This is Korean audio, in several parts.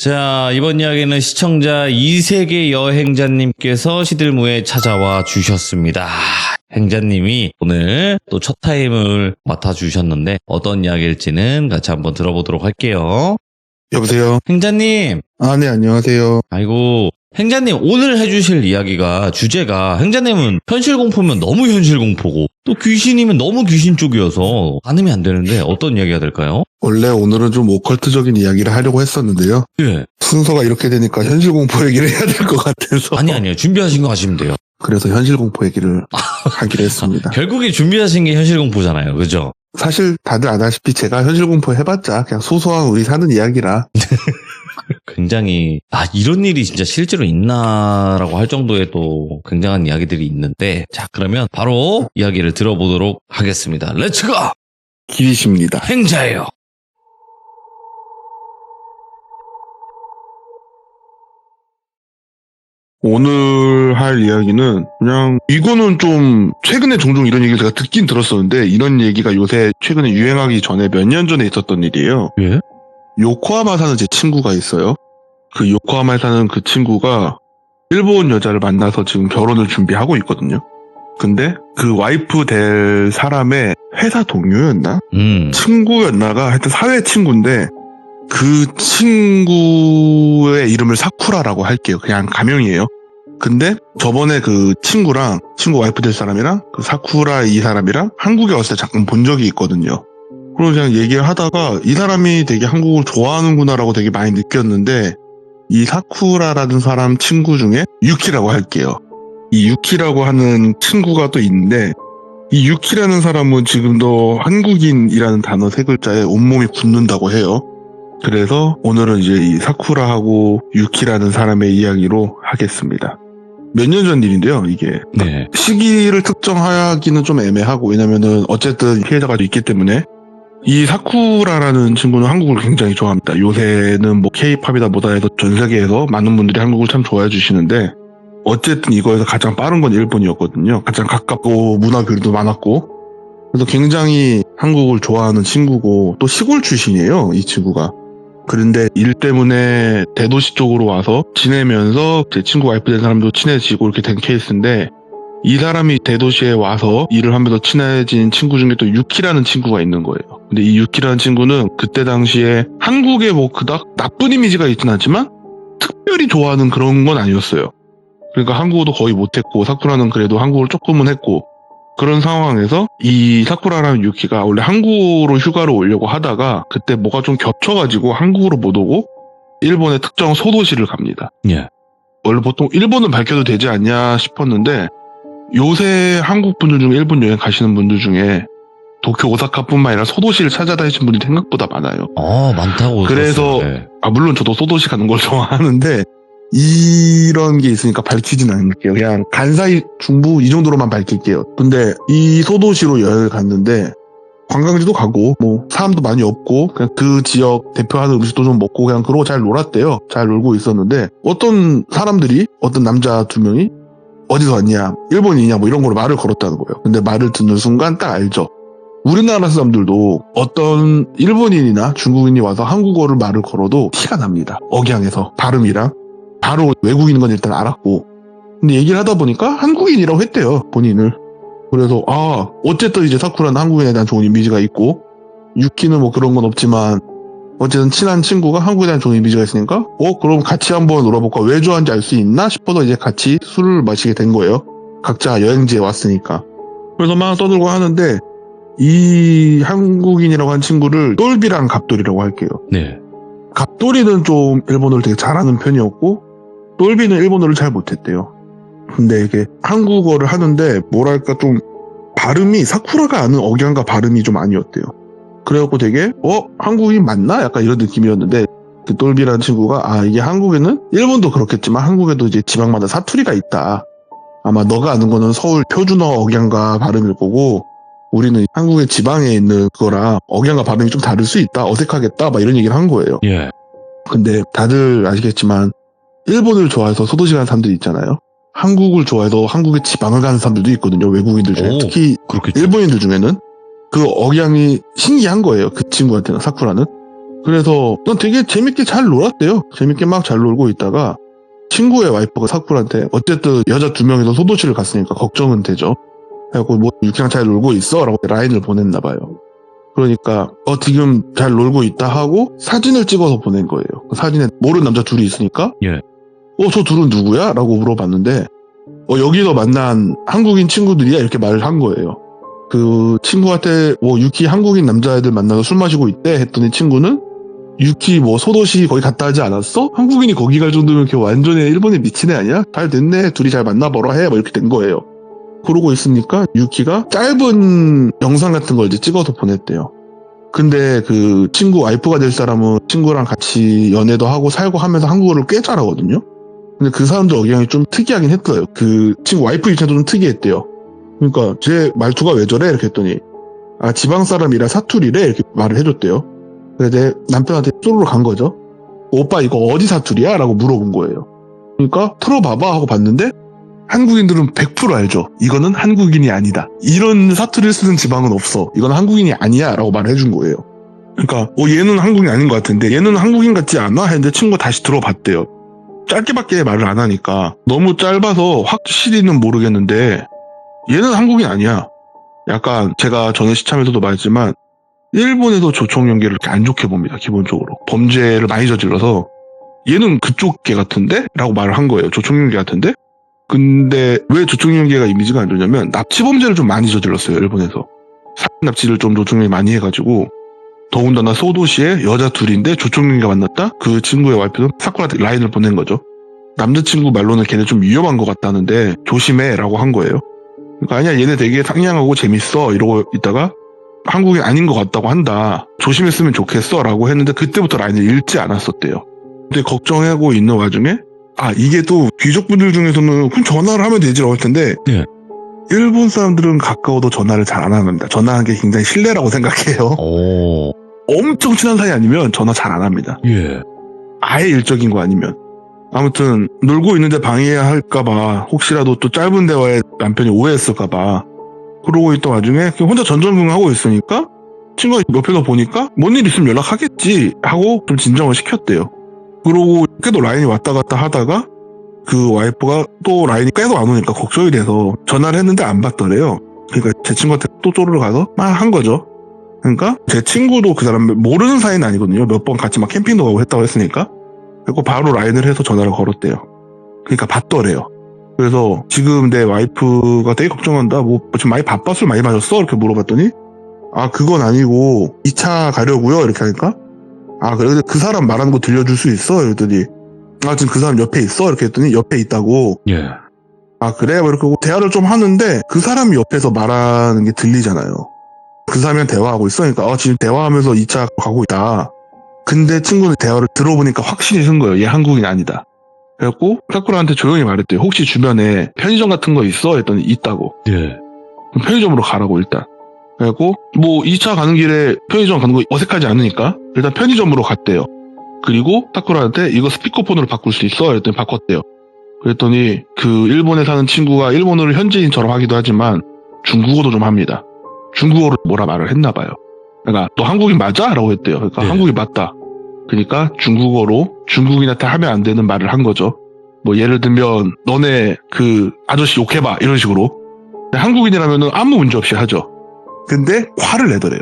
자, 이번 이야기는 시청자 이세계 여행자님께서 시들무에 찾아와 주셨습니다. 행자님이 오늘 또 첫 타임을 맡아주셨는데 어떤 이야기일지는 같이 한번 들어보도록 할게요. 여보세요? 행자님! 네, 안녕하세요. 아이고, 행자님 오늘 해주실 이야기가 주제가 행자님은 현실공포면 너무 현실공포고 또 귀신이면 너무 귀신 쪽이어서 가늠이 안 되는데 어떤 이야기가 될까요? 원래 오늘은 좀 오컬트적인 이야기를 하려고 했었는데요. 예. 순서가 이렇게 되니까 현실공포 얘기를 해야 될 것 같아서. 아니요. 준비하신 거 하시면 돼요. 그래서 현실공포 얘기를 하기로 했습니다. 결국에 준비하신 게 현실공포잖아요. 그죠? 사실 다들 아다시피 제가 현실공포 해봤자 그냥 소소한 우리 사는 이야기라. 굉장히 이런 일이 진짜 실제로 있나라고 할 정도의 또 굉장한 이야기들이 있는데 자 그러면 바로 이야기를 들어보도록 하겠습니다. 렛츠고! 길이십니다. 행자예요. 오늘 할 이야기는 그냥 이거는 좀 최근에 종종 이런 얘기를 제가 듣긴 들었었는데 이런 얘기가 요새 최근에 유행하기 전에 몇 년 전에 있었던 일이에요. 예? 요코하마 사는 제 친구가 있어요. 그 요코하마에 사는 그 친구가 일본 여자를 만나서 지금 결혼을 준비하고 있거든요. 근데 그 와이프 될 사람의 회사 동료였나? 친구였나가 하여튼 사회 친구인데 그 친구의 이름을 사쿠라라고 할게요. 그냥 가명이에요. 근데 저번에 그 친구랑 친구 와이프 될 사람이랑 그 사쿠라 이 사람이랑 한국에 왔을 때 잠깐 본 적이 있거든요. 그리고 그냥 얘기를 하다가 이 사람이 되게 한국을 좋아하는구나라고 되게 많이 느꼈는데 이 사쿠라라는 사람 친구 중에 유키라고 할게요. 이 유키라고 하는 친구가 또 있는데 이 유키라는 사람은 지금도 한국인이라는 단어 세 글자에 온몸이 붙는다고 해요. 그래서 오늘은 이제 이 사쿠라하고 유키라는 사람의 이야기로 하겠습니다. 몇 년 전 일인데요, 이게. 네. 시기를 특정하기는 좀 애매하고, 왜냐면은 어쨌든 피해자가 있기 때문에. 이 사쿠라라는 친구는 한국을 굉장히 좋아합니다. 요새는 뭐 K-팝이다 뭐다 해서 전 세계에서 많은 분들이 한국을 참 좋아해 주시는데, 어쨌든 이거에서 가장 빠른 건 일본이었거든요. 가장 가깝고 문화 교류도 많았고. 그래서 굉장히 한국을 좋아하는 친구고, 또 시골 출신이에요, 이 친구가. 그런데 일 때문에 대도시 쪽으로 와서 지내면서 제 친구 와이프 된 사람도 친해지고 이렇게 된 케이스인데 이 사람이 대도시에 와서 일을 하면서 친해진 친구 중에 또 유키라는 친구가 있는 거예요. 근데 이 유키라는 친구는 그때 당시에 한국에 뭐 그닥 나쁜 이미지가 있진 않지만 특별히 좋아하는 그런 건 아니었어요. 그러니까 한국어도 거의 못했고 사쿠라는 그래도 한국어를 조금은 했고 그런 상황에서 이 사쿠라라는 유키가 원래 한국으로 휴가를 오려고 하다가 그때 뭐가 좀 겹쳐가지고 한국으로 못 오고 일본의 특정 소도시를 갑니다. 예. 원래 보통 일본은 밝혀도 되지 않냐 싶었는데 요새 한국 분들 중에 일본 여행 가시는 분들 중에 도쿄, 오사카뿐만 아니라 소도시를 찾아다니신 분들이 생각보다 많아요. 많다고. 그래서 네. 물론 저도 소도시 가는 걸 좋아하는데 이런 게 있으니까 밝히진 않을게요. 그냥 간사이 중부 이 정도로만 밝힐게요. 근데 이 소도시로 여행을 갔는데 관광지도 가고 뭐 사람도 많이 없고 그냥 그 지역 대표하는 음식도 좀 먹고 그냥 그러고 잘 놀았대요. 잘 놀고 있었는데 어떤 사람들이 어떤 남자 두 명이 어디서 왔냐 일본이냐 뭐 이런 거로 말을 걸었다는 거예요. 근데 말을 듣는 순간 딱 알죠. 우리나라 사람들도 어떤 일본인이나 중국인이 와서 한국어를 말을 걸어도 티가 납니다. 억양에서 발음이랑 바로 외국인인 건 일단 알았고 근데 얘기를 하다 보니까 한국인이라고 했대요. 본인을. 그래서 어쨌든 이제 사쿠라는 한국인에 대한 좋은 이미지가 있고 유키는 뭐 그런 건 없지만 어쨌든 친한 친구가 한국에 대한 좋은 이미지가 있으니까 그럼 같이 한번 놀아볼까 왜 좋아하는지 알 수 있나 싶어서 이제 같이 술을 마시게 된 거예요. 각자 여행지에 왔으니까. 그래서 막 떠들고 하는데 이 한국인이라고 한 친구를 똘비랑 갑돌이라고 할게요. 네. 갑돌이는 좀 일본어를 되게 잘하는 편이었고 똘비는 일본어를 잘 못했대요. 근데 이게 한국어를 하는데 뭐랄까 좀 발음이 사쿠라가 아는 억양과 발음이 좀 아니었대요. 그래갖고 되게 한국인 맞나? 약간 이런 느낌이었는데 그 똘비라는 친구가 이게 한국에는 일본도 그렇겠지만 한국에도 이제 지방마다 사투리가 있다. 아마 너가 아는 거는 서울 표준어 억양과 발음일 거고 우리는 한국의 지방에 있는 그거랑 억양과 발음이 좀 다를 수 있다. 어색하겠다. 막 이런 얘기를 한 거예요. 예. 근데 다들 아시겠지만 일본을 좋아해서 소도시 가는 사람들이 있잖아요. 한국을 좋아해서 한국의 지방을 가는 사람들도 있거든요. 외국인들 중에. 특히 그렇겠죠. 일본인들 중에는. 그 억양이 신기한 거예요. 그 친구한테는 사쿠라는. 그래서 난 되게 재밌게 잘 놀았대요. 재밌게 막 잘 놀고 있다가 친구의 와이프가 사쿠라한테 어쨌든 여자 2명이서 소도시를 갔으니까 걱정은 되죠. 그래갖고 뭐 유키랑 잘 놀고 있어? 라고 라인을 보냈나 봐요. 그러니까 지금 잘 놀고 있다 하고 사진을 찍어서 보낸 거예요. 그 사진에 모르는 남자 둘이 있으니까 예. 저 둘은 누구야? 라고 물어봤는데 여기서 만난 한국인 친구들이야 이렇게 말을 한 거예요. 그 친구한테 유키 한국인 남자애들 만나서 술 마시고 있대 했더니 친구는 유키 소도시 거기 갔다 하지 않았어? 한국인이 거기 갈 정도면 걔 완전히 일본에 미친 애 아니야? 잘 됐네 둘이 잘 만나보라 해 이렇게 된 거예요. 그러고 있으니까 유키가 짧은 영상 같은 걸 이제 찍어서 보냈대요. 근데 그 친구 와이프가 될 사람은 친구랑 같이 연애도 하고 살고 하면서 한국어를 꽤 잘하거든요. 근데 그 사람도 억양이 좀 특이하긴 했어요. 그 친구 와이프 입장도 좀 특이했대요. 그러니까 제 말투가 왜 저래? 이렇게 했더니 지방 사람이라 사투리래 이렇게 말을 해줬대요. 그래서 내 남편한테 쏘르러 간 거죠. 오빠 이거 어디 사투리야? 라고 물어본 거예요. 그러니까 틀어봐봐 하고 봤는데 한국인들은 100% 알죠. 이거는 한국인이 아니다. 이런 사투리를 쓰는 지방은 없어. 이건 한국인이 아니야 라고 말을 해준 거예요. 그러니까 얘는 한국인 아닌 것 같은데 얘는 한국인 같지 않아? 했는데 친구가 다시 들어봤대요. 짧게밖에 말을 안 하니까 너무 짧아서 확실히는 모르겠는데 얘는 한국인 아니야. 약간 제가 전에 시참에서도 말했지만 일본에서 조총 연계를 이렇게 안 좋게 봅니다. 기본적으로. 범죄를 많이 저질러서 얘는 그쪽 개 같은데? 라고 말을 한 거예요. 조총 연계 같은데? 근데 왜 조총 연계가 이미지가 안 좋냐면 납치 범죄를 좀 많이 저질렀어요. 일본에서. 살인 납치를 좀 조총 연계 많이 해가지고 더군다나 소도시에 여자 둘인데 조총 연계가 만났다? 그 친구의 와이프는 사쿠라한테 라인을 보낸 거죠. 남자친구 말로는 걔네 좀 위험한 것 같다는데 조심해 라고 한 거예요. 그러니까 아니야 얘네 되게 상냥하고 재밌어 이러고 있다가 한국인 아닌 것 같다고 한다. 조심했으면 좋겠어 라고 했는데 그때부터 라인을 읽지 않았었대요. 근데 걱정하고 있는 와중에 이게 또 귀족분들 중에서는 그럼 전화를 하면 되지라고 할 텐데 예. 일본 사람들은 가까워도 전화를 잘 안 합니다. 전화하는 게 굉장히 신뢰라고 생각해요. 오. 엄청 친한 사이 아니면 전화 잘 안 합니다. 예. 아예 일적인 거 아니면. 아무튼 놀고 있는데 방해할까봐 혹시라도 또 짧은 대화에 남편이 오해했을까봐 그러고 있던 와중에 혼자 전전긍긍하고 있으니까 친구가 옆에서 보니까 뭔 일 있으면 연락하겠지 하고 좀 진정을 시켰대요. 그러고 계속 라인이 왔다 갔다 하다가 그 와이프가 또 라인이 계속 안 오니까 걱정이 돼서 전화를 했는데 안 받더래요. 그러니까 제 친구한테 또 쪼르르 가서 막 한 거죠. 그러니까 제 친구도 그 사람 모르는 사이는 아니거든요. 몇 번 같이 막 캠핑도 가고 했다고 했으니까. 그리고 바로 라인을 해서 전화를 걸었대요. 그러니까 받더래요. 그래서 지금 내 와이프가 되게 걱정한다. 지금 많이 바빠? 술 많이 마셨어? 이렇게 물어봤더니 그건 아니고 2차 가려고요. 이렇게 하니까 그래 그 사람 말하는 거 들려줄 수 있어? 이랬더니 지금 그 사람 옆에 있어? 이렇게 했더니 옆에 있다고. 예. 그래? 이렇게 대화를 좀 하는데 그 사람이 옆에서 말하는 게 들리잖아요. 그 사람이랑 대화하고 있어. 그러니까 지금 대화하면서 2차 가고 있다. 근데 친구는 대화를 들어보니까 확신이 든 거예요. 얘 한국인 아니다. 그래갖고 사쿠라한테 조용히 말했대요. 혹시 주변에 편의점 같은 거 있어? 했더니 있다고. 예. 그럼 편의점으로 가라고 일단. 그래갖고 2차 가는 길에 편의점 가는 거 어색하지 않으니까 일단 편의점으로 갔대요. 그리고 사쿠라한테 이거 스피커폰으로 바꿀 수 있어? 그랬더니 바꿨대요. 그랬더니 그 일본에 사는 친구가 일본어를 현지인처럼 하기도 하지만 중국어도 좀 합니다. 중국어로 뭐라 말을 했나 봐요. 그러니까 너 한국인 맞아? 라고 했대요. 그러니까 네. 한국인 맞다. 그러니까 중국어로 중국인한테 하면 안 되는 말을 한 거죠. 예를 들면 너네 그 아저씨 욕해봐 이런 식으로. 한국인이라면은 아무 문제 없이 하죠. 근데 화를 내더래요.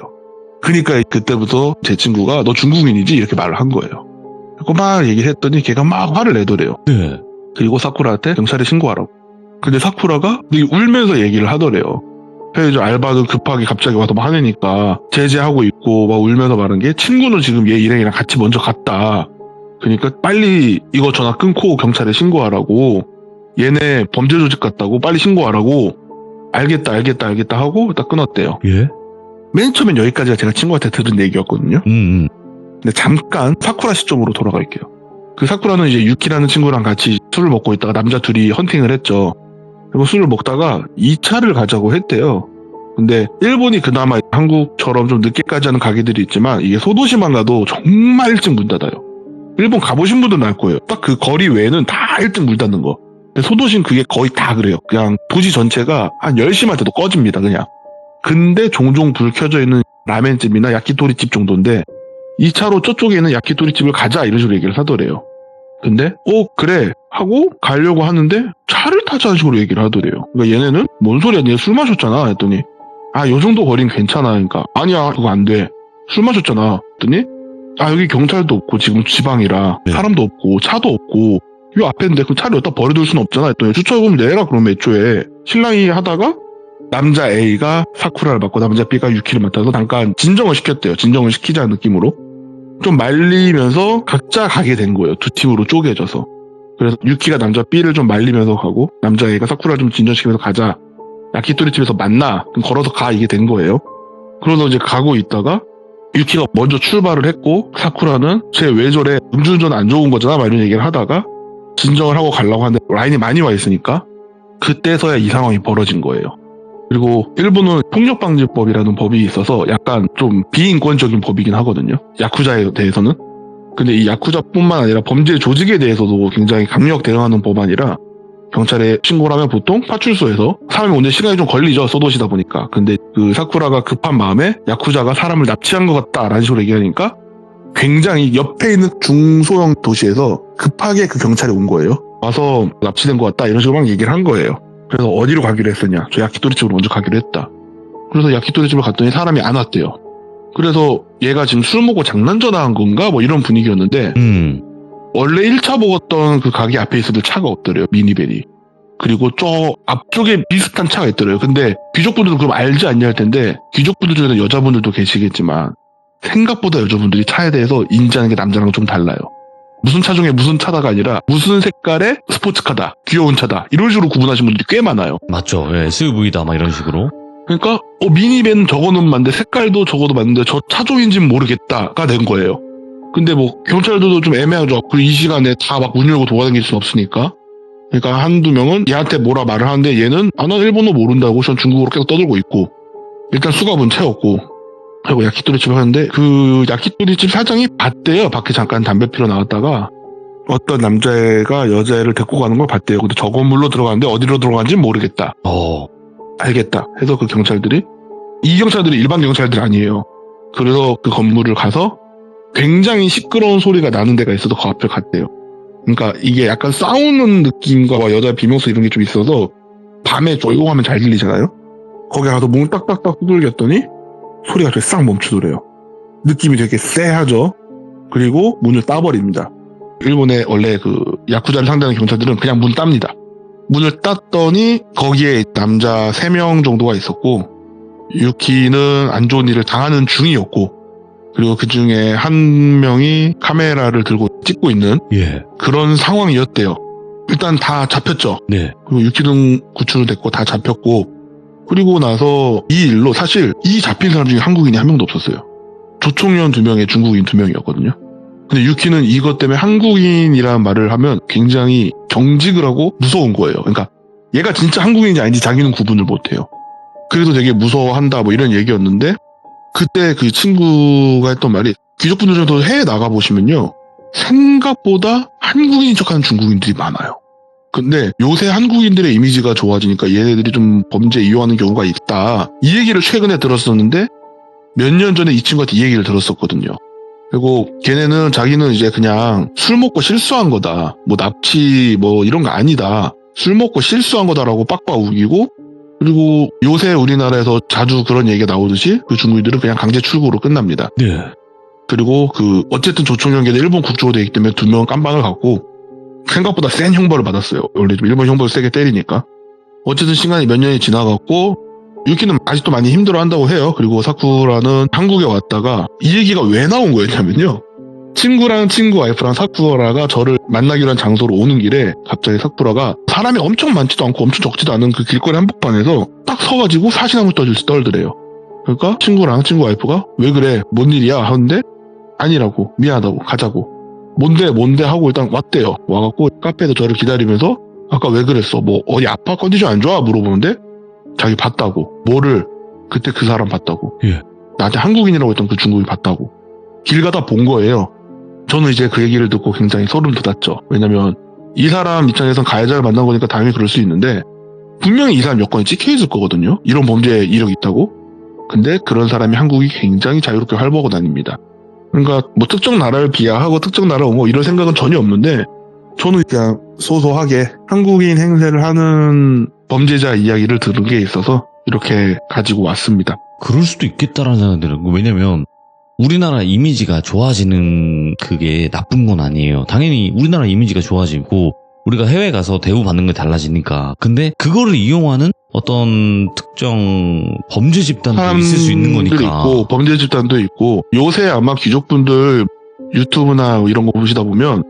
그러니까 그때부터 제 친구가 너 중국인이지? 이렇게 말을 한 거예요. 그리고 막 얘기를 했더니 걔가 막 화를 내더래요. 네. 그리고 사쿠라한테 경찰에 신고하라고. 근데 사쿠라가 울면서 얘기를 하더래요. 편의점 알바도 급하게 갑자기 와서 막 화내니까 제재하고 있고 막 울면서 말한 게 친구는 지금 얘 일행이랑 같이 먼저 갔다. 그러니까 빨리 이거 전화 끊고 경찰에 신고하라고. 얘네 범죄 조직 같다고 빨리 신고하라고. 알겠다 하고 딱 끊었대요. 예. 맨 처음엔 여기까지가 제가 친구한테 들은 얘기였거든요. 근데 잠깐 사쿠라 시점으로 돌아갈게요. 그 사쿠라는 이제 유키라는 친구랑 같이 술을 먹고 있다가 남자 둘이 헌팅을 했죠. 그리고 술을 먹다가 2차를 가자고 했대요. 근데 일본이 그나마 한국처럼 좀 늦게까지 하는 가게들이 있지만 이게 소도시만 가도 정말 일찍 문 닫아요. 일본 가보신 분들은 알 거예요. 딱 그 거리 외에는 다 일찍 문 닫는 거. 근데 소도시는 그게 거의 다 그래요. 그냥 도시 전체가 한 10시만 돼도 꺼집니다. 그냥. 근데 종종 불 켜져 있는 라멘집이나 야키토리집 정도인데 2차로 저쪽에 있는 야키토리집을 가자 이런 식으로 얘기를 하더래요. 근데 그래 하고 가려고 하는데 차를 타자는 식으로 얘기를 하더래요. 그러니까 얘네는 뭔 소리야, 니가 술 마셨잖아 했더니 요 정도 거리는 괜찮아. 그러니까 아니야, 그거 안 돼, 술 마셨잖아 했더니 여기 경찰도 없고 지금 지방이라 네. 사람도 없고 차도 없고 요 앞에인데 그 차를 여기다 버려둘 수는 없잖아 했더니 주차요금 내라. 그러면 애초에 신랑이 하다가 남자 A가 사쿠라를 맡고 남자 B가 유키를 맡아서 잠깐 진정을 시켰대요. 진정을 시키자는 느낌으로 좀 말리면서 각자 가게 된 거예요. 두 팀으로 쪼개져서. 그래서 유키가 남자 B를 좀 말리면서 가고 남자 A가 사쿠라를 좀 진정시키면서 가자, 야키토리집에서 만나, 그럼 걸어서 가, 이게 된 거예요. 그러서 이제 가고 있다가 유키가 먼저 출발을 했고 사쿠라는 쟤 왜 저래, 음주운전 안 좋은 거잖아 막 이런 얘기를 하다가 진정을 하고 가려고 하는데 라인이 많이 와 있으니까 그때서야 이 상황이 벌어진 거예요. 그리고 일본은 폭력방지법이라는 법이 있어서 약간 좀 비인권적인 법이긴 하거든요. 야쿠자에 대해서는. 근데 이 야쿠자뿐만 아니라 범죄 조직에 대해서도 굉장히 강력 대응하는 법안이라 경찰에 신고를 하면 보통 파출소에서 사람이 오는데 시간이 좀 걸리죠. 소도시다 보니까. 근데 그 사쿠라가 급한 마음에 야쿠자가 사람을 납치한 것 같다라는 식으로 얘기하니까 굉장히 옆에 있는 중소형 도시에서 급하게 그 경찰이 온 거예요. 와서 납치된 것 같다 이런 식으로 막 얘기를 한 거예요. 그래서 어디로 가기로 했었냐, 저 야키토리집으로 먼저 가기로 했다. 그래서 야키토리집을 갔더니 사람이 안 왔대요. 그래서 얘가 지금 술 먹고 장난 전화한 건가 뭐 이런 분위기였는데 원래 1차 먹었던 그 가게 앞에 있었던 차가 없더래요. 미니밴이. 그리고 저 앞쪽에 비슷한 차가 있더래요. 근데 귀족분들은 그럼 알지 않냐 할 텐데 귀족분들 중에는 여자분들도 계시겠지만 생각보다 여자분들이 차에 대해서 인지하는 게 남자랑 좀 달라요. 무슨 차 중에 무슨 차다가 아니라 무슨 색깔의 스포츠카다, 귀여운 차다 이런 식으로 구분하시는 분들이 꽤 많아요. 맞죠. SUV다 막 이런 식으로. 그러니까 미니밴 저거는 맞는데 색깔도 저거도 맞는데 저 차종인지는 모르겠다가 된 거예요. 근데 뭐 경찰들도 좀 애매하죠. 그리고 이 시간에 다 막 문 열고 돌아다닐 수는 없으니까. 그러니까 한두 명은 얘한테 뭐라 말을 하는데 얘는 난 일본어 모른다고 전 중국어로 계속 떠들고 있고 일단 수갑은 채웠고 그리고 야키토리집을 하는데 그 야키토리집 사장이 봤대요. 밖에 잠깐 담배 피러 나왔다가 어떤 남자애가 여자애를 데리고 가는 걸 봤대요. 근데 저 건물로 들어가는데 어디로 들어간지는 모르겠다. 알겠다 해서 그 경찰들이, 이 경찰들이 일반 경찰들이 아니에요. 그래서 그 건물을 가서 굉장히 시끄러운 소리가 나는 데가 있어서 그 앞을 갔대요. 그러니까 이게 약간 싸우는 느낌과 여자 비명소 이런 게 좀 있어서 밤에 조용하면 잘 들리잖아요. 거기 가서 문을 딱딱딱 두들겼더니 소리가 되게 싹 멈추더래요. 느낌이 되게 쎄하죠. 그리고 문을 따버립니다. 일본의 원래 그 야쿠자를 상대하는 경찰들은 그냥 문 땁니다. 문을 땄더니 거기에 남자 3명 정도가 있었고 유키는 안 좋은 일을 당하는 중이었고 그리고 그 중에 한 명이 카메라를 들고 찍고 있는 그런 상황이었대요. 일단 다 잡혔죠. 네. 그리고 유키는 구출됐고 다 잡혔고 그리고 나서 이 일로 사실 이 잡힌 사람 중에 한국인이 한 명도 없었어요. 조총련 2명에 중국인 2명이었거든요. 근데 유키는 이것 때문에 한국인이라는 말을 하면 굉장히 경직을 하고 무서운 거예요. 그러니까 얘가 진짜 한국인인지 아닌지 자기는 구분을 못해요. 그래서 되게 무서워한다 뭐 이런 얘기였는데 그때 그 친구가 했던 말이 귀족분들 중에서 해외 나가보시면요 생각보다 한국인인 척하는 중국인들이 많아요. 근데 요새 한국인들의 이미지가 좋아지니까 얘네들이 좀 범죄에 이용하는 경우가 있다. 이 얘기를 최근에 들었었는데 몇 년 전에 이 친구한테 이 얘기를 들었었거든요. 그리고 걔네는 자기는 이제 그냥 술 먹고 실수한 거다. 뭐 납치 뭐 이런 거 아니다. 술 먹고 실수한 거다라고 빡빡 우기고 그리고 요새 우리나라에서 자주 그런 얘기가 나오듯이 그 중국인들은 그냥 강제 출국으로 끝납니다. 네. 그리고 그 어쨌든 조총련계는 일본 국적으로 되기 때문에 2명은 깜방을 갖고 생각보다 센 형벌을 받았어요. 원래 일본 형벌을 세게 때리니까. 어쨌든 시간이 몇 년이 지나갔고 유키는 아직도 많이 힘들어한다고 해요. 그리고 사쿠라는 한국에 왔다가 이 얘기가 왜 나온 거였냐면요. 친구랑 친구 와이프랑 사쿠라가 저를 만나기로 한 장소로 오는 길에 갑자기 사쿠라가 사람이 엄청 많지도 않고 엄청 적지도 않은 그 길거리 한복판에서 딱 서가지고 사시나무 떨더래요. 그러니까 친구랑 친구 와이프가 왜 그래? 뭔 일이야? 하는데 아니라고, 미안하다고, 가자고. 뭔데 하고 일단 왔대요. 와갖고 카페에서 저를 기다리면서 아까 왜 그랬어? 뭐 어디 아파? 컨디션 안 좋아? 물어보는데 자기 봤다고. 뭐를? 그때 그 사람 봤다고. 나한테 한국인이라고 했던 그 중국인 봤다고. 길 가다 본 거예요. 저는 이제 그 얘기를 듣고 굉장히 소름 돋았죠. 왜냐면 이 사람 입장에선 가해자를 만난 거니까 당연히 그럴 수 있는데 분명히 이 사람 여권에 찍혀있을 거거든요. 이런 범죄 이력이 있다고. 근데 그런 사람이 한국이 굉장히 자유롭게 활보하고 다닙니다. 그러니까 뭐 특정 나라를 비하하고 특정 나라 뭐 이런 생각은 전혀 없는데 저는 그냥 소소하게 한국인 행세를 하는 범죄자 이야기를 들은 게 있어서 이렇게 가지고 왔습니다. 그럴 수도 있겠다라는 생각이 들어요. 왜냐면 우리나라 이미지가 좋아지는 그게 나쁜 건 아니에요. 당연히 우리나라 이미지가 좋아지고 우리가 해외 가서 대우받는 게 달라지니까. 근데 그거를 이용하는 어떤 특정 범죄 집단도 있을 수 있는 거니까. 있고 범죄 집단도 있고 요새 아마 귀족분들 유튜브나 이런 거 보시다 보면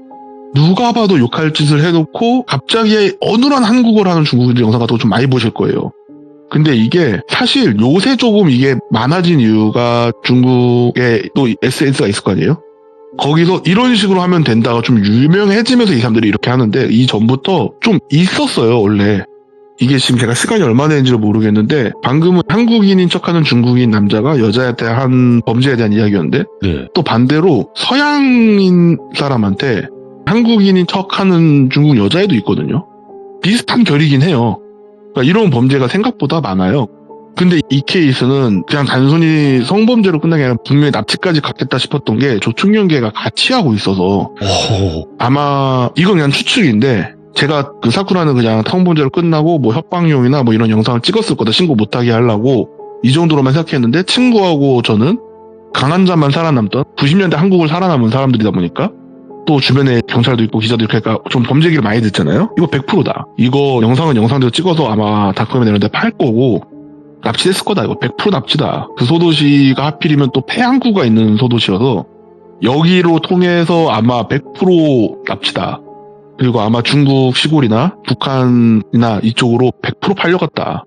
누가 봐도 욕할 짓을 해놓고 갑자기 어눌한 한국어를 하는 중국인들 영상 같은 거 좀 많이 보실 거예요. 근데 이게 사실 요새 조금 이게 많아진 이유가 중국에 또 SNS가 있을 거 아니에요? 거기서 이런 식으로 하면 된다가 좀 유명해지면서 이 사람들이 이렇게 하는데 이전부터 좀 있었어요 원래. 이게 지금 제가 시간이 얼마나 되는지 모르겠는데 방금은 한국인인 척하는 중국인 남자가 여자한테 한 범죄에 대한 이야기였는데 네. 또 반대로 서양인 사람한테 한국인인 척하는 중국 여자애도 있거든요. 비슷한 결이긴 해요. 그러니까 이런 범죄가 생각보다 많아요. 근데 이 케이스는 그냥 단순히 성범죄로 끝난 게 아니라 분명히 납치까지 갔겠다 싶었던 게 조충연계가 같이 하고 있어서 오. 아마 이건 그냥 추측인데 제가 그 사쿠라는 그냥 성범죄로 끝나고 뭐 협박용이나 뭐 이런 영상을 찍었을 거다 신고 못하게 하려고 이 정도로만 생각했는데 친구하고 저는 강한 자만 살아남던 90년대 한국을 살아남은 사람들이다 보니까 또 주변에 경찰도 있고 기자도 있고 그러니까 좀 범죄 얘기를 많이 듣잖아요. 이거 100%다. 이거 영상은 영상대로 찍어서 아마 다큐멘터리 내는데 팔 거고 납치됐을 거다. 이거 100% 납치다. 그 소도시가 하필이면 또 폐항구가 있는 소도시여서 여기로 통해서 아마 100% 납치다. 그리고 아마 중국 시골이나 북한이나 이쪽으로 100% 팔려갔다.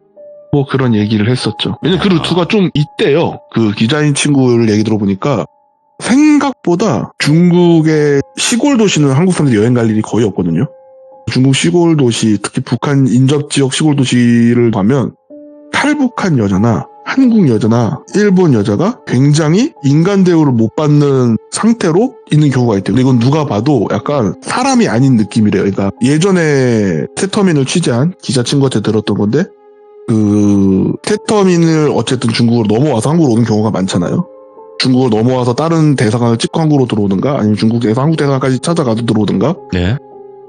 뭐 그런 얘기를 했었죠. 왜냐면 그 루트가 좀 있대요. 그 기자인 친구를 얘기 들어보니까 생각보다 중국의 시골 도시는 한국 사람들이 여행 갈 일이 거의 없거든요. 중국 시골 도시, 특히 북한 인접 지역 시골 도시를 가면 탈북한 여자나 한국 여자나 일본 여자가 굉장히 인간 대우를 못 받는 상태로 있는 경우가 있대요. 근데 이건 누가 봐도 약간 사람이 아닌 느낌이래요. 그러니까 예전에 테터민을 취재한 기자 친구한테 들었던 건데 그 테터민을 어쨌든 중국으로 넘어와서 한국으로 오는 경우가 많잖아요. 중국을 넘어와서 다른 대사관을 찍고 한국으로 들어오든가 아니면 중국에서 한국 대사관까지 찾아가서 들어오든가. 네.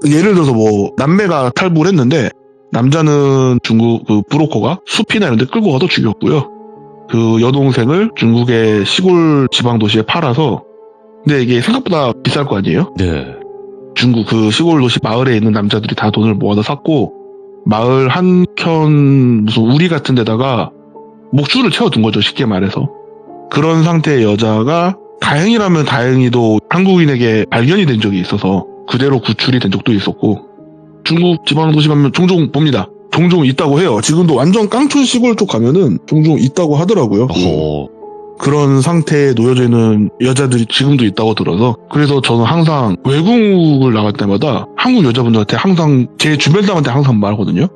예를 들어서 뭐 남매가 탈북을 했는데 남자는 중국 그 브로커가 숲이나 이런 데 끌고 가서 죽였고요. 그 여동생을 중국의 시골 지방 도시에 팔아서 근데 이게 생각보다 비쌀 거 아니에요? 네. 중국 그 시골 도시 마을에 있는 남자들이 다 돈을 모아서 샀고 마을 한켠 무슨 우리 같은 데다가 목줄을 채워둔 거죠. 쉽게 말해서. 그런 상태의 여자가 다행이라면 다행히도 한국인에게 발견이 된 적이 있어서 그대로 구출이 된 적도 있었고 중국 지방도시 가면 종종 봅니다. 종종 있다고 해요. 지금도 완전 깡촌 시골 쪽 가면은 종종 있다고 하더라고요. 그런 상태에 놓여져 있는 여자들이 지금도 있다고 들어서 그래서 저는 항상 외국을 나갈 때마다 한국 여자분들한테 항상 제 주변 사람한테 항상 말하거든요.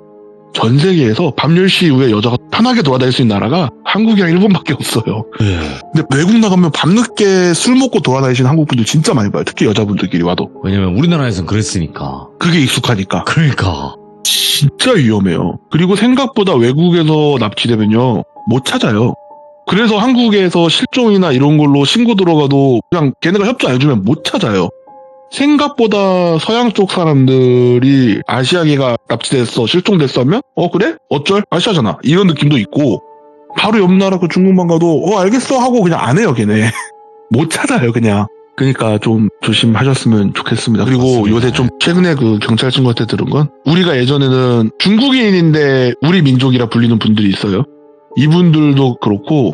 전 세계에서 밤 10시 이후에 여자가 편하게 돌아다닐 수 있는 나라가 한국이랑 일본밖에 없어요. 네. 근데 외국 나가면 밤늦게 술 먹고 돌아다니시는 한국분들 진짜 많이 봐요. 특히 여자분들끼리 와도. 왜냐면 우리나라에선 그랬으니까. 그게 익숙하니까. 그러니까. 진짜 위험해요. 그리고 생각보다 외국에서 납치되면요. 못 찾아요. 그래서 한국에서 실종이나 이런 걸로 신고 들어가도 그냥 걔네가 협조 안 해주면 못 찾아요. 생각보다 서양 쪽 사람들이 아시아계가 납치됐어, 실종됐어 하면 그래? 어쩔? 아시아잖아. 이런 느낌도 있고 바로 옆 나라 그 중국만 가도 알겠어 하고 그냥 안 해요, 걔네. 못 찾아요, 그냥. 그러니까 좀 조심하셨으면 좋겠습니다. 그리고 맞습니다. 요새 좀 최근에 그 경찰 친구한테 들은 건 우리가 예전에는 중국인인데 우리 민족이라 불리는 분들이 있어요. 이분들도 그렇고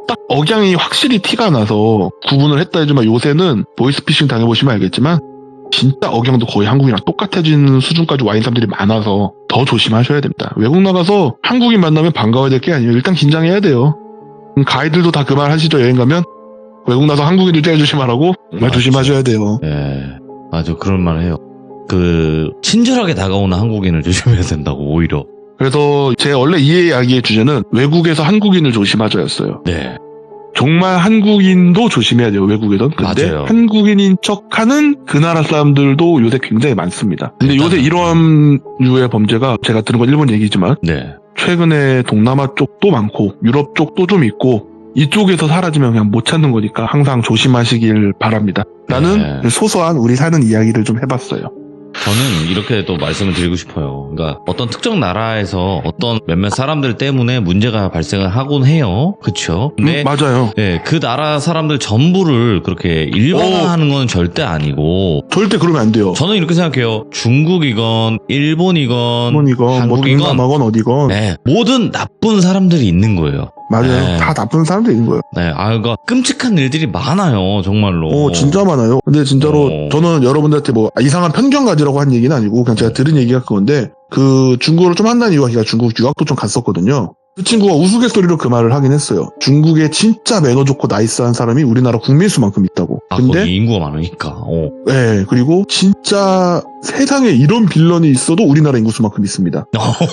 딱 억양이 확실히 티가 나서 구분을 했다 해주면 요새는 보이스피싱 당해보시면 알겠지만 진짜 억양도 거의 한국이랑 똑같아지는 수준까지 와 있는 사람들이 많아서 더 조심하셔야 됩니다. 외국 나가서 한국인 만나면 반가워야 될 게 아니에요. 일단 긴장해야 돼요. 가이들도 다 그 말 하시죠. 여행 가면 외국 나서 한국인들 제일 조심하라고 정말 조심하셔야 돼요. 네. 맞아. 그런 말 해요. 친절하게 다가오는 한국인을 조심해야 된다고 오히려. 그래서 제 원래 이 이야기의 주제는 외국에서 한국인을 조심하자였어요. 네. 정말 한국인도 조심해야 돼요, 외국에선. 근데 맞아요. 한국인인 척하는 그 나라 사람들도 요새 굉장히 많습니다. 근데 요새 이런 류의 범죄가 제가 들은 건 일본 얘기지만 네. 최근에 동남아 쪽도 많고 유럽 쪽도 좀 있고 이쪽에서 사라지면 그냥 못 찾는 거니까 항상 조심하시길 바랍니다. 나는 네. 소소한 우리 사는 이야기를 좀 해봤어요. 저는 이렇게 또 말씀을 드리고 싶어요. 그러니까 어떤 특정 나라에서 어떤 몇몇 사람들 때문에 문제가 발생을 하곤 해요. 그쵸? 근데 맞아요. 네, 그 나라 사람들 전부를 그렇게 일반화하는 건 절대 아니고 절대 그러면 안 돼요. 저는 이렇게 생각해요. 중국이건 일본이건 일본이건 뭐 한국이건 동남아건 어디건 네, 모든 나쁜 사람들이 있는 거예요. 맞아요. 네. 다 나쁜 사람들이 있는 거예요. 네, 그러니까 끔찍한 일들이 많아요. 정말로. 진짜 많아요. 근데 진짜로 저는 여러분들한테 뭐 이상한 편견 가지라고 한 얘기는 아니고 그냥 제가 들은 얘기가 그건데 그 중국어를 좀 한다는 이유가 제가 중국 유학도 좀 갔었거든요. 그 친구가 우스갯소리로 그 말을 하긴 했어요. 중국에 진짜 매너 좋고 나이스한 사람이 우리나라 국민 수만큼 있다고. 아, 근데 거기 인구가 많으니까. 네, 그리고 진짜 세상에 이런 빌런이 있어도 우리나라 인구수만큼 있습니다.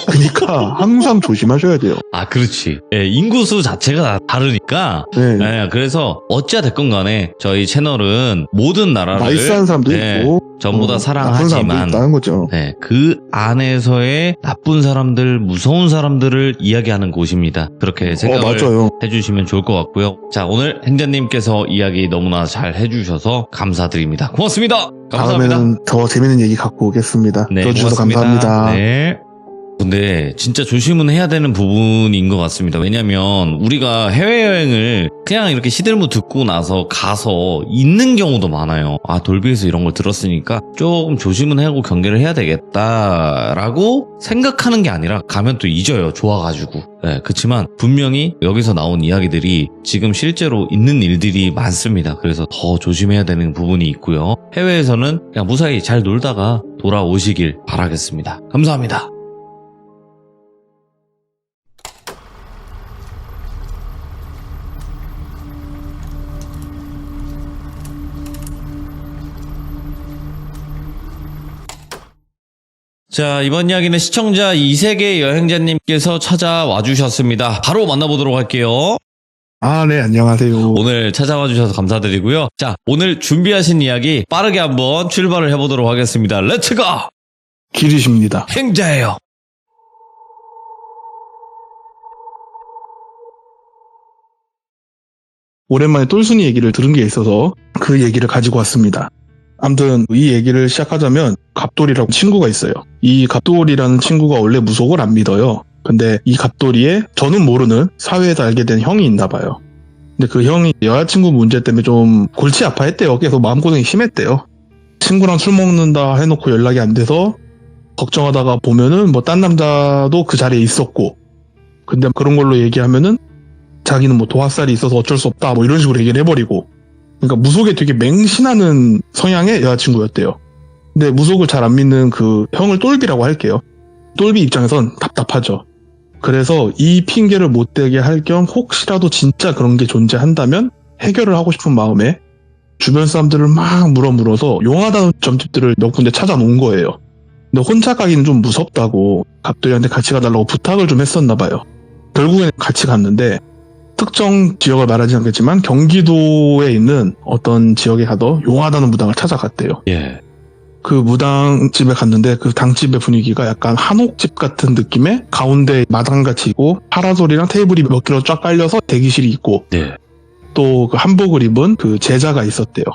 그러니까 항상 조심하셔야 돼요. 아, 그렇지. 예, 인구수 자체가 다르니까. 네. 예, 그래서 어찌가 됐건 간에 저희 채널은 모든 나라를 나이스한 사람도 네, 있고 전부 다 나쁜 사람도 사랑하지만 있다는 거죠. 네, 그 안에서의 나쁜 사람들, 무서운 사람들을 이야기하는 곳입니다. 그렇게 생각을 맞아요. 해주시면 좋을 것 같고요. 자, 오늘 행자님께서 이야기 너무나 잘 해주셔서 감사드립니다. 고맙습니다. 감사합니다. 다음에는 더 재밌는 얘기 갖고 오겠습니다. 네, 들어주셔서 고맙습니다. 감사합니다. 네. 근데 진짜 조심은 해야 되는 부분인 것 같습니다. 왜냐면 우리가 해외여행을 그냥 이렇게 시들무 듣고 나서 가서 있는 경우도 많아요. 아, 돌비에서 이런 걸 들었으니까 조금 조심은 하고 경계를 해야 되겠다라고 생각하는 게 아니라 가면 또 잊어요. 좋아가지고. 네, 그렇지만 분명히 여기서 나온 이야기들이 지금 실제로 있는 일들이 많습니다. 그래서 더 조심해야 되는 부분이 있고요. 해외에서는 그냥 무사히 잘 놀다가 돌아오시길 바라겠습니다. 감사합니다. 자, 이번 이야기는 시청자 이세계 여행자님께서 찾아와 주셨습니다. 바로 만나보도록 할게요. 네, 안녕하세요. 오늘 찾아와 주셔서 감사드리고요. 자, 오늘 준비하신 이야기 빠르게 한번 출발을 해보도록 하겠습니다. 렛츠고! 길이십니다. 행자예요. 오랜만에 똘순이 얘기를 들은 게 있어서 그 얘기를 가지고 왔습니다. 아무튼 이 얘기를 시작하자면 갑돌이라고 친구가 있어요. 이 갑돌이라는 친구가 원래 무속을 안 믿어요. 근데 이 갑돌이에 저는 모르는 사회에서 알게 된 형이 있나 봐요. 근데 그 형이 여자친구 문제 때문에 좀 골치 아파했대요. 계속 마음고생이 심했대요. 친구랑 술 먹는다 해놓고 연락이 안 돼서 걱정하다가 보면은 뭐 딴 남자도 그 자리에 있었고, 근데 그런 걸로 얘기하면은 자기는 뭐 도화살이 있어서 어쩔 수 없다 뭐 이런 식으로 얘기를 해버리고, 그러니까 무속에 되게 맹신하는 성향의 여자친구였대요. 근데 무속을 잘 안 믿는 그 형을 똘비라고 할게요. 똘비 입장에선 답답하죠. 그래서 이 핑계를 못 대게 할 겸 혹시라도 진짜 그런 게 존재한다면 해결을 하고 싶은 마음에 주변 사람들을 막 물어서 용하다는 점집들을 몇 군데 찾아놓은 거예요. 근데 혼자 가기는 좀 무섭다고 갑돌이한테 같이 가달라고 부탁을 좀 했었나 봐요. 결국엔 같이 갔는데 특정 지역을 말하지 않겠지만 경기도에 있는 어떤 지역에 가서 용하다는 무당을 찾아갔대요. 예. 그 무당집에 갔는데 그 당집의 분위기가 약간 한옥집 같은 느낌의 가운데 마당같이 있고 파라솔이랑 테이블이 몇 개로 쫙 깔려서 대기실이 있고 네. 또 그 한복을 입은 그 제자가 있었대요.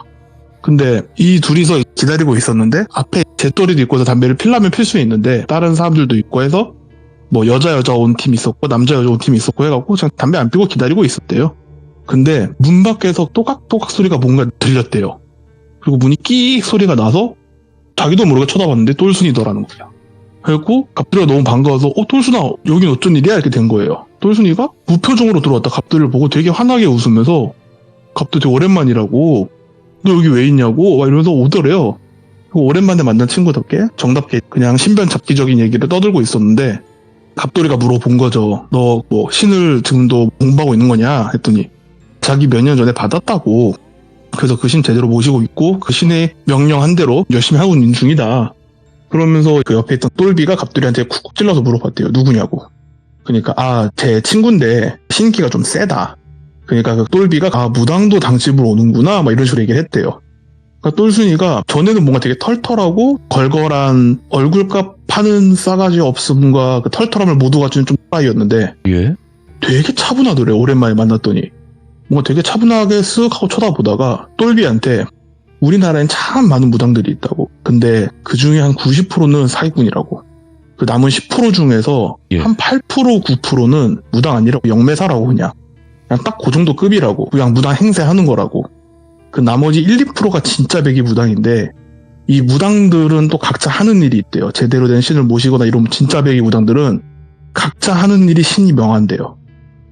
근데 이 둘이서 기다리고 있었는데 앞에 제또리도 있고서 담배를 필라면 필 수 있는데 다른 사람들도 있고 해서 뭐 여자 온 팀이 있었고 남자 온 팀이 있었고 해갖고 그냥 담배 안 피고 기다리고 있었대요. 근데 문 밖에서 또각또각 소리가 뭔가 들렸대요. 그리고 문이 끼익 소리가 나서 자기도 모르게 쳐다봤는데 똘순이더라는 거야. 그래갖고 갑돌이가 너무 반가워서 똘순아 여긴 어쩐 일이야 이렇게 된 거예요. 똘순이가 무표정으로 들어왔다 갑돌이를 보고 되게 환하게 웃으면서 갑돌이 되게 오랜만이라고 너 여기 왜 있냐고 막 이러면서 오더래요. 오랜만에 만난 친구답게 정답게 그냥 신변잡기적인 얘기를 떠들고 있었는데 갑돌이가 물어본 거죠. 너 뭐 신을 지금도 공부하고 있는 거냐 했더니 자기 몇 년 전에 받았다고. 그래서 그 신 제대로 모시고 있고 그 신의 명령한 대로 열심히 하고 있는 중이다. 그러면서 그 옆에 있던 똘비가 갑돌이한테 쿡쿡 찔러서 물어봤대요. 누구냐고. 그러니까 제 친구인데 신기가 좀 세다. 그러니까 그 똘비가 무당도 당집으로 오는구나 막 이런 식으로 얘기를 했대요. 그러니까 똘순이가 전에는 뭔가 되게 털털하고 걸걸한 얼굴값 파는 싸가지 없음과 그 털털함을 모두 갖춘 좀 X였는데 예? 되게 차분하더래요. 오랜만에 만났더니. 뭔가 되게 차분하게 쓱 하고 쳐다보다가 똘비한테 우리나라엔 참 많은 무당들이 있다고. 근데 그 중에 한 90%는 사기꾼이라고. 그 남은 10% 중에서 예. 한 8%, 9%는 무당 아니라고 영매사라고 그냥 딱 그 정도 급이라고. 그냥 무당 행세하는 거라고. 그 나머지 1, 2%가 진짜 백이 무당인데 이 무당들은 또 각자 하는 일이 있대요. 제대로 된 신을 모시거나 이런 진짜 백이 무당들은 각자 하는 일이 신이 명한대요.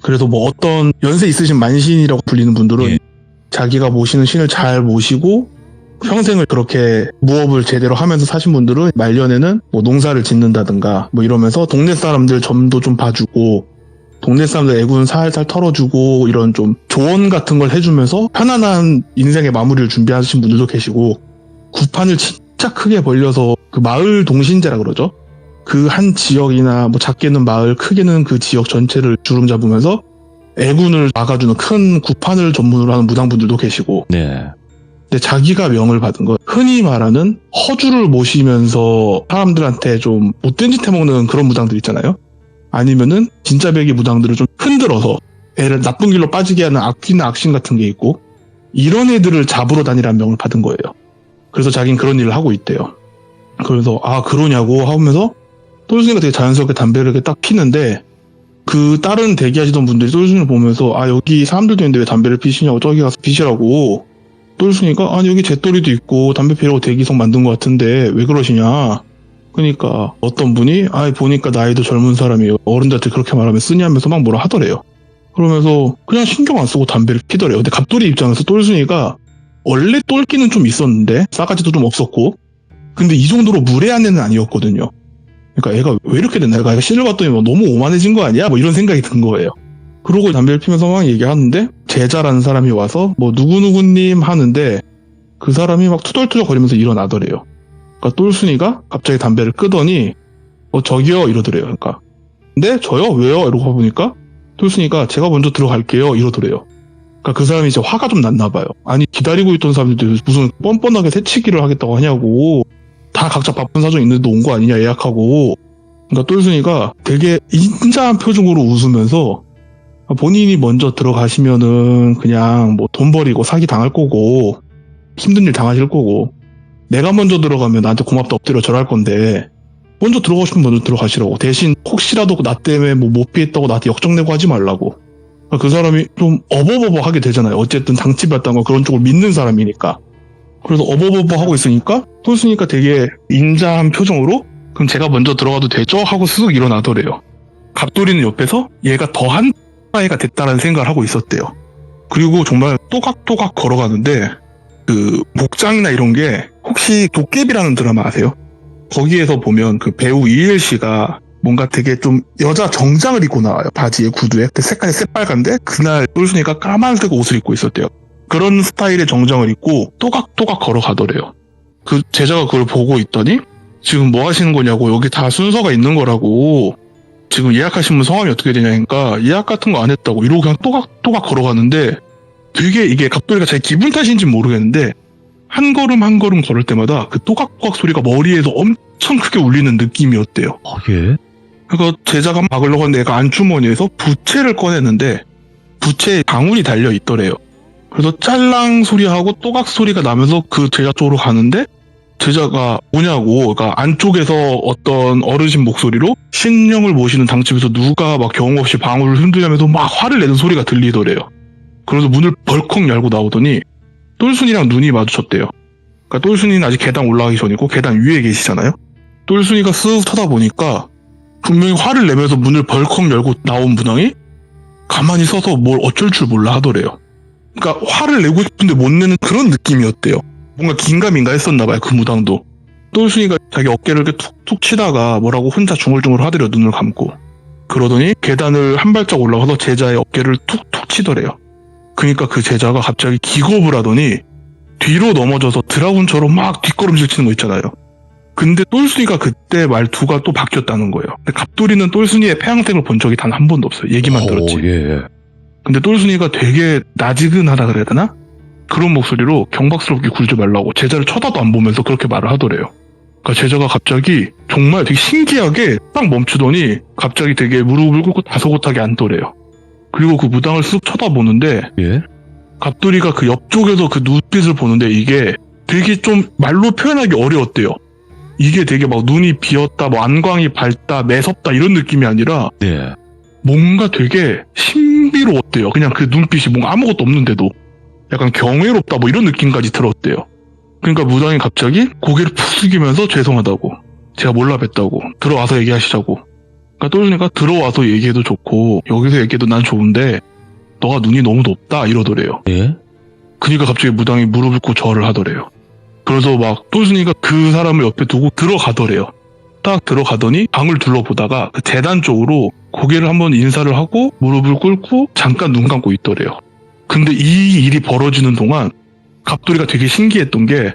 그래서 뭐 어떤 연세 있으신 만신이라고 불리는 분들은 예. 자기가 모시는 신을 잘 모시고 평생을 그렇게 무업을 제대로 하면서 사신 분들은 말년에는 뭐 농사를 짓는다든가 뭐 이러면서 동네 사람들 점도 좀 봐주고 동네 사람들 애군 살살 털어주고 이런 좀 조언 같은 걸 해주면서 편안한 인생의 마무리를 준비하신 분들도 계시고 구판을 진짜 크게 벌려서 그 마을 동신제라 그러죠. 그 한 지역이나 뭐 작게는 마을 크게는 그 지역 전체를 주름 잡으면서 애군을 막아주는 큰 구판을 전문으로 하는 무당분들도 계시고 네. 근데 자기가 명을 받은 건 흔히 말하는 허주를 모시면서 사람들한테 좀 못된 짓 해먹는 그런 무당들 있잖아요. 아니면은 진짜 백이 무당들을 좀 흔들어서 애를 나쁜 길로 빠지게 하는 악귀나 악신 같은 게 있고 이런 애들을 잡으러 다니라는 명을 받은 거예요. 그래서 자기는 그런 일을 하고 있대요. 그래서 아 그러냐고 하면서 똘순이가 되게 자연스럽게 담배를 이렇게 딱 피는데 그 다른 대기하시던 분들이 똘순이를 보면서 아 여기 사람들도 있는데 왜 담배를 피시냐고 저기 가서 피시라고 똘순이가 아니 여기 재떨이도 있고 담배 피라고 대기석 만든 것 같은데 왜 그러시냐. 그러니까 어떤 분이 아 보니까 나이도 젊은 사람이에요. 어른들한테 그렇게 말하면 쓰냐면서 막 뭐라 하더래요. 그러면서 그냥 신경 안 쓰고 담배를 피더래요. 근데 갑돌이 입장에서 똘순이가 원래 똘끼는 좀 있었는데 싸가지도 좀 없었고 근데 이 정도로 무례한 애는 아니었거든요. 그러니까 애가 왜 이렇게 됐나? 애가 신을 봤더니 뭐 너무 오만해진 거 아니야? 뭐 이런 생각이 든 거예요. 그러고 담배를 피면서 막 얘기하는데 제자라는 사람이 와서 뭐 누구누구님 하는데 그 사람이 막 투덜투덜 거리면서 일어나더래요. 그러니까 똘순이가 갑자기 담배를 끄더니 저기요 이러더래요. 그러니까 근데 저요? 왜요? 이러고 보니까 똘순이가 제가 먼저 들어갈게요 이러더래요. 그러니까 그 사람이 이제 화가 좀 났나 봐요. 아니 기다리고 있던 사람들이 무슨 뻔뻔하게 새치기를 하겠다고 하냐고. 다 각자 바쁜 사정 있는데 온 거 아니냐 예약하고. 그러니까 똘순이가 되게 인자한 표정으로 웃으면서 본인이 먼저 들어가시면은 그냥 뭐 돈 버리고 사기 당할 거고 힘든 일 당하실 거고 내가 먼저 들어가면 나한테 고맙다 엎드려 절할 건데 먼저 들어가시면 먼저 들어가시라고. 대신 혹시라도 나 때문에 뭐 못 피했다고 나한테 역정내고 하지 말라고. 그러니까 그 사람이 좀 어버버버 하게 되잖아요. 어쨌든 당치받던 거 그런 쪽을 믿는 사람이니까. 그래서 어버버버 하고 있으니까 똘순이가 되게 인자한 표정으로 그럼 제가 먼저 들어가도 되죠? 하고 쓱 일어나더래요. 갑돌이는 옆에서 얘가 더한 아이가 됐다는 생각을 하고 있었대요. 그리고 정말 또각또각 걸어가는데 그 목장이나 이런 게 혹시 도깨비라는 드라마 아세요? 거기에서 보면 그 배우 이일 씨가 뭔가 되게 좀 여자 정장을 입고 나와요. 바지에 구두에. 색깔이 새빨간데 그날 똘순이가 까만색 옷을 입고 있었대요. 그런 스타일의 정장을 입고 또각또각 걸어가더래요. 그 제자가 그걸 보고 있더니 지금 뭐 하시는 거냐고. 여기 다 순서가 있는 거라고. 지금 예약하신 분 성함이 어떻게 되냐니까 예약 같은 거 안 했다고 이러고 그냥 또각또각 걸어가는데 되게 이게 갑돌이가 자기 기분 탓인지 모르겠는데 한 걸음 한 걸음 걸을 때마다 그 또각또각 소리가 머리에서 엄청 크게 울리는 느낌이었대요. 예? 그러니까 제자가 막으려고 하는데 애가 안주머니에서 부채를 꺼냈는데 부채에 방울이 달려 있더래요. 그래서 짤랑 소리하고 또각 소리가 나면서 그 제자 쪽으로 가는데 제자가 뭐냐고. 그러니까 안쪽에서 어떤 어르신 목소리로 신령을 모시는 당집에서 누가 막 경우 없이 방울을 흔들면서 막 화를 내는 소리가 들리더래요. 그래서 문을 벌컥 열고 나오더니 똘순이랑 눈이 마주쳤대요. 그러니까 똘순이는 아직 계단 올라가기 전이고 계단 위에 계시잖아요. 똘순이가 쓱 쳐다보니까 분명히 화를 내면서 문을 벌컥 열고 나온 무당이 가만히 서서 뭘 어쩔 줄 몰라 하더래요. 그러니까 화를 내고 싶은데 못 내는 그런 느낌이었대요. 뭔가 긴가민가 했었나 봐요. 그 무당도. 똘순이가 자기 어깨를 이렇게 툭툭 치다가 뭐라고 혼자 중얼중얼 하더래요. 눈을 감고. 그러더니 계단을 한 발짝 올라가서 제자의 어깨를 툭툭 치더래요. 그러니까 그 제자가 갑자기 기겁을 하더니 뒤로 넘어져서 드라군처럼 막 뒷걸음질 치는 거 있잖아요. 근데 똘순이가 그때 말투가 또 바뀌었다는 거예요. 근데 갑돌이는 똘순이의 폐양색을 본 적이 단 한 번도 없어요. 얘기만 들었지. 예. 근데 똘순이가 되게 나지근하다 그래야 되나? 그런 목소리로 경박스럽게 굴지 말라고 제자를 쳐다도 안 보면서 그렇게 말을 하더래요. 그러니까 제자가 갑자기 정말 되게 신기하게 딱 멈추더니 갑자기 되게 무릎을 꿇고 다소곳하게 앉더래요. 그리고 그 무당을 쓱 쳐다보는데 예. 갑돌이가 그 옆쪽에서 그 눈빛을 보는데 이게 되게 좀 말로 표현하기 어려웠대요. 이게 되게 막 눈이 비었다, 뭐 안광이 밝다, 매섭다 이런 느낌이 아니라 네. 뭔가 되게 신비로웠대요. 그냥 그 눈빛이 뭔가 아무것도 없는데도 약간 경외롭다 뭐 이런 느낌까지 들었대요. 그러니까 무당이 갑자기 고개를 푹 숙이면서 죄송하다고, 제가 몰라 뵀다고, 들어와서 얘기하시자고. 그러니까 똘순이가 들어와서 얘기해도 좋고 여기서 얘기해도 난 좋은데 너가 눈이 너무 높다 이러더래요. 예. 그러니까 갑자기 무당이 무릎을 꿇고 절을 하더래요. 그래서 막 똘순이가 그 사람을 옆에 두고 들어가더래요. 딱 들어가더니 방을 둘러보다가 그 재단 쪽으로 고개를 한번 인사를 하고 무릎을 꿇고 잠깐 눈 감고 있더래요. 근데 이 일이 벌어지는 동안 갑돌이가 되게 신기했던 게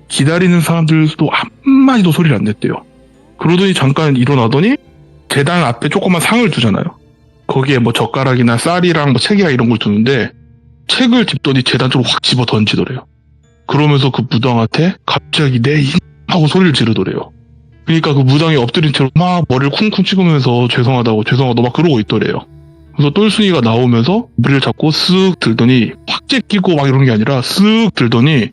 기다리는 사람들도 한마디도 소리를 안 냈대요. 그러더니 잠깐 일어나더니 재단 앞에 조그만 상을 두잖아요. 거기에 뭐 젓가락이나 쌀이랑 뭐 책이랑 이런 걸 두는데 책을 짚더니 재단 쪽으로 확 집어 던지더래요. 그러면서 그 무당한테 갑자기 내 힘 하고 소리를 지르더래요. 그러니까 그 무당이 엎드린 채로 막 머리를 쿵쿵 찍으면서 죄송하다고 막 그러고 있더래요. 그래서 똘순이가 나오면서 머리를 잡고 쓱 들더니 확 제끼고 막 이런 게 아니라 쓱 들더니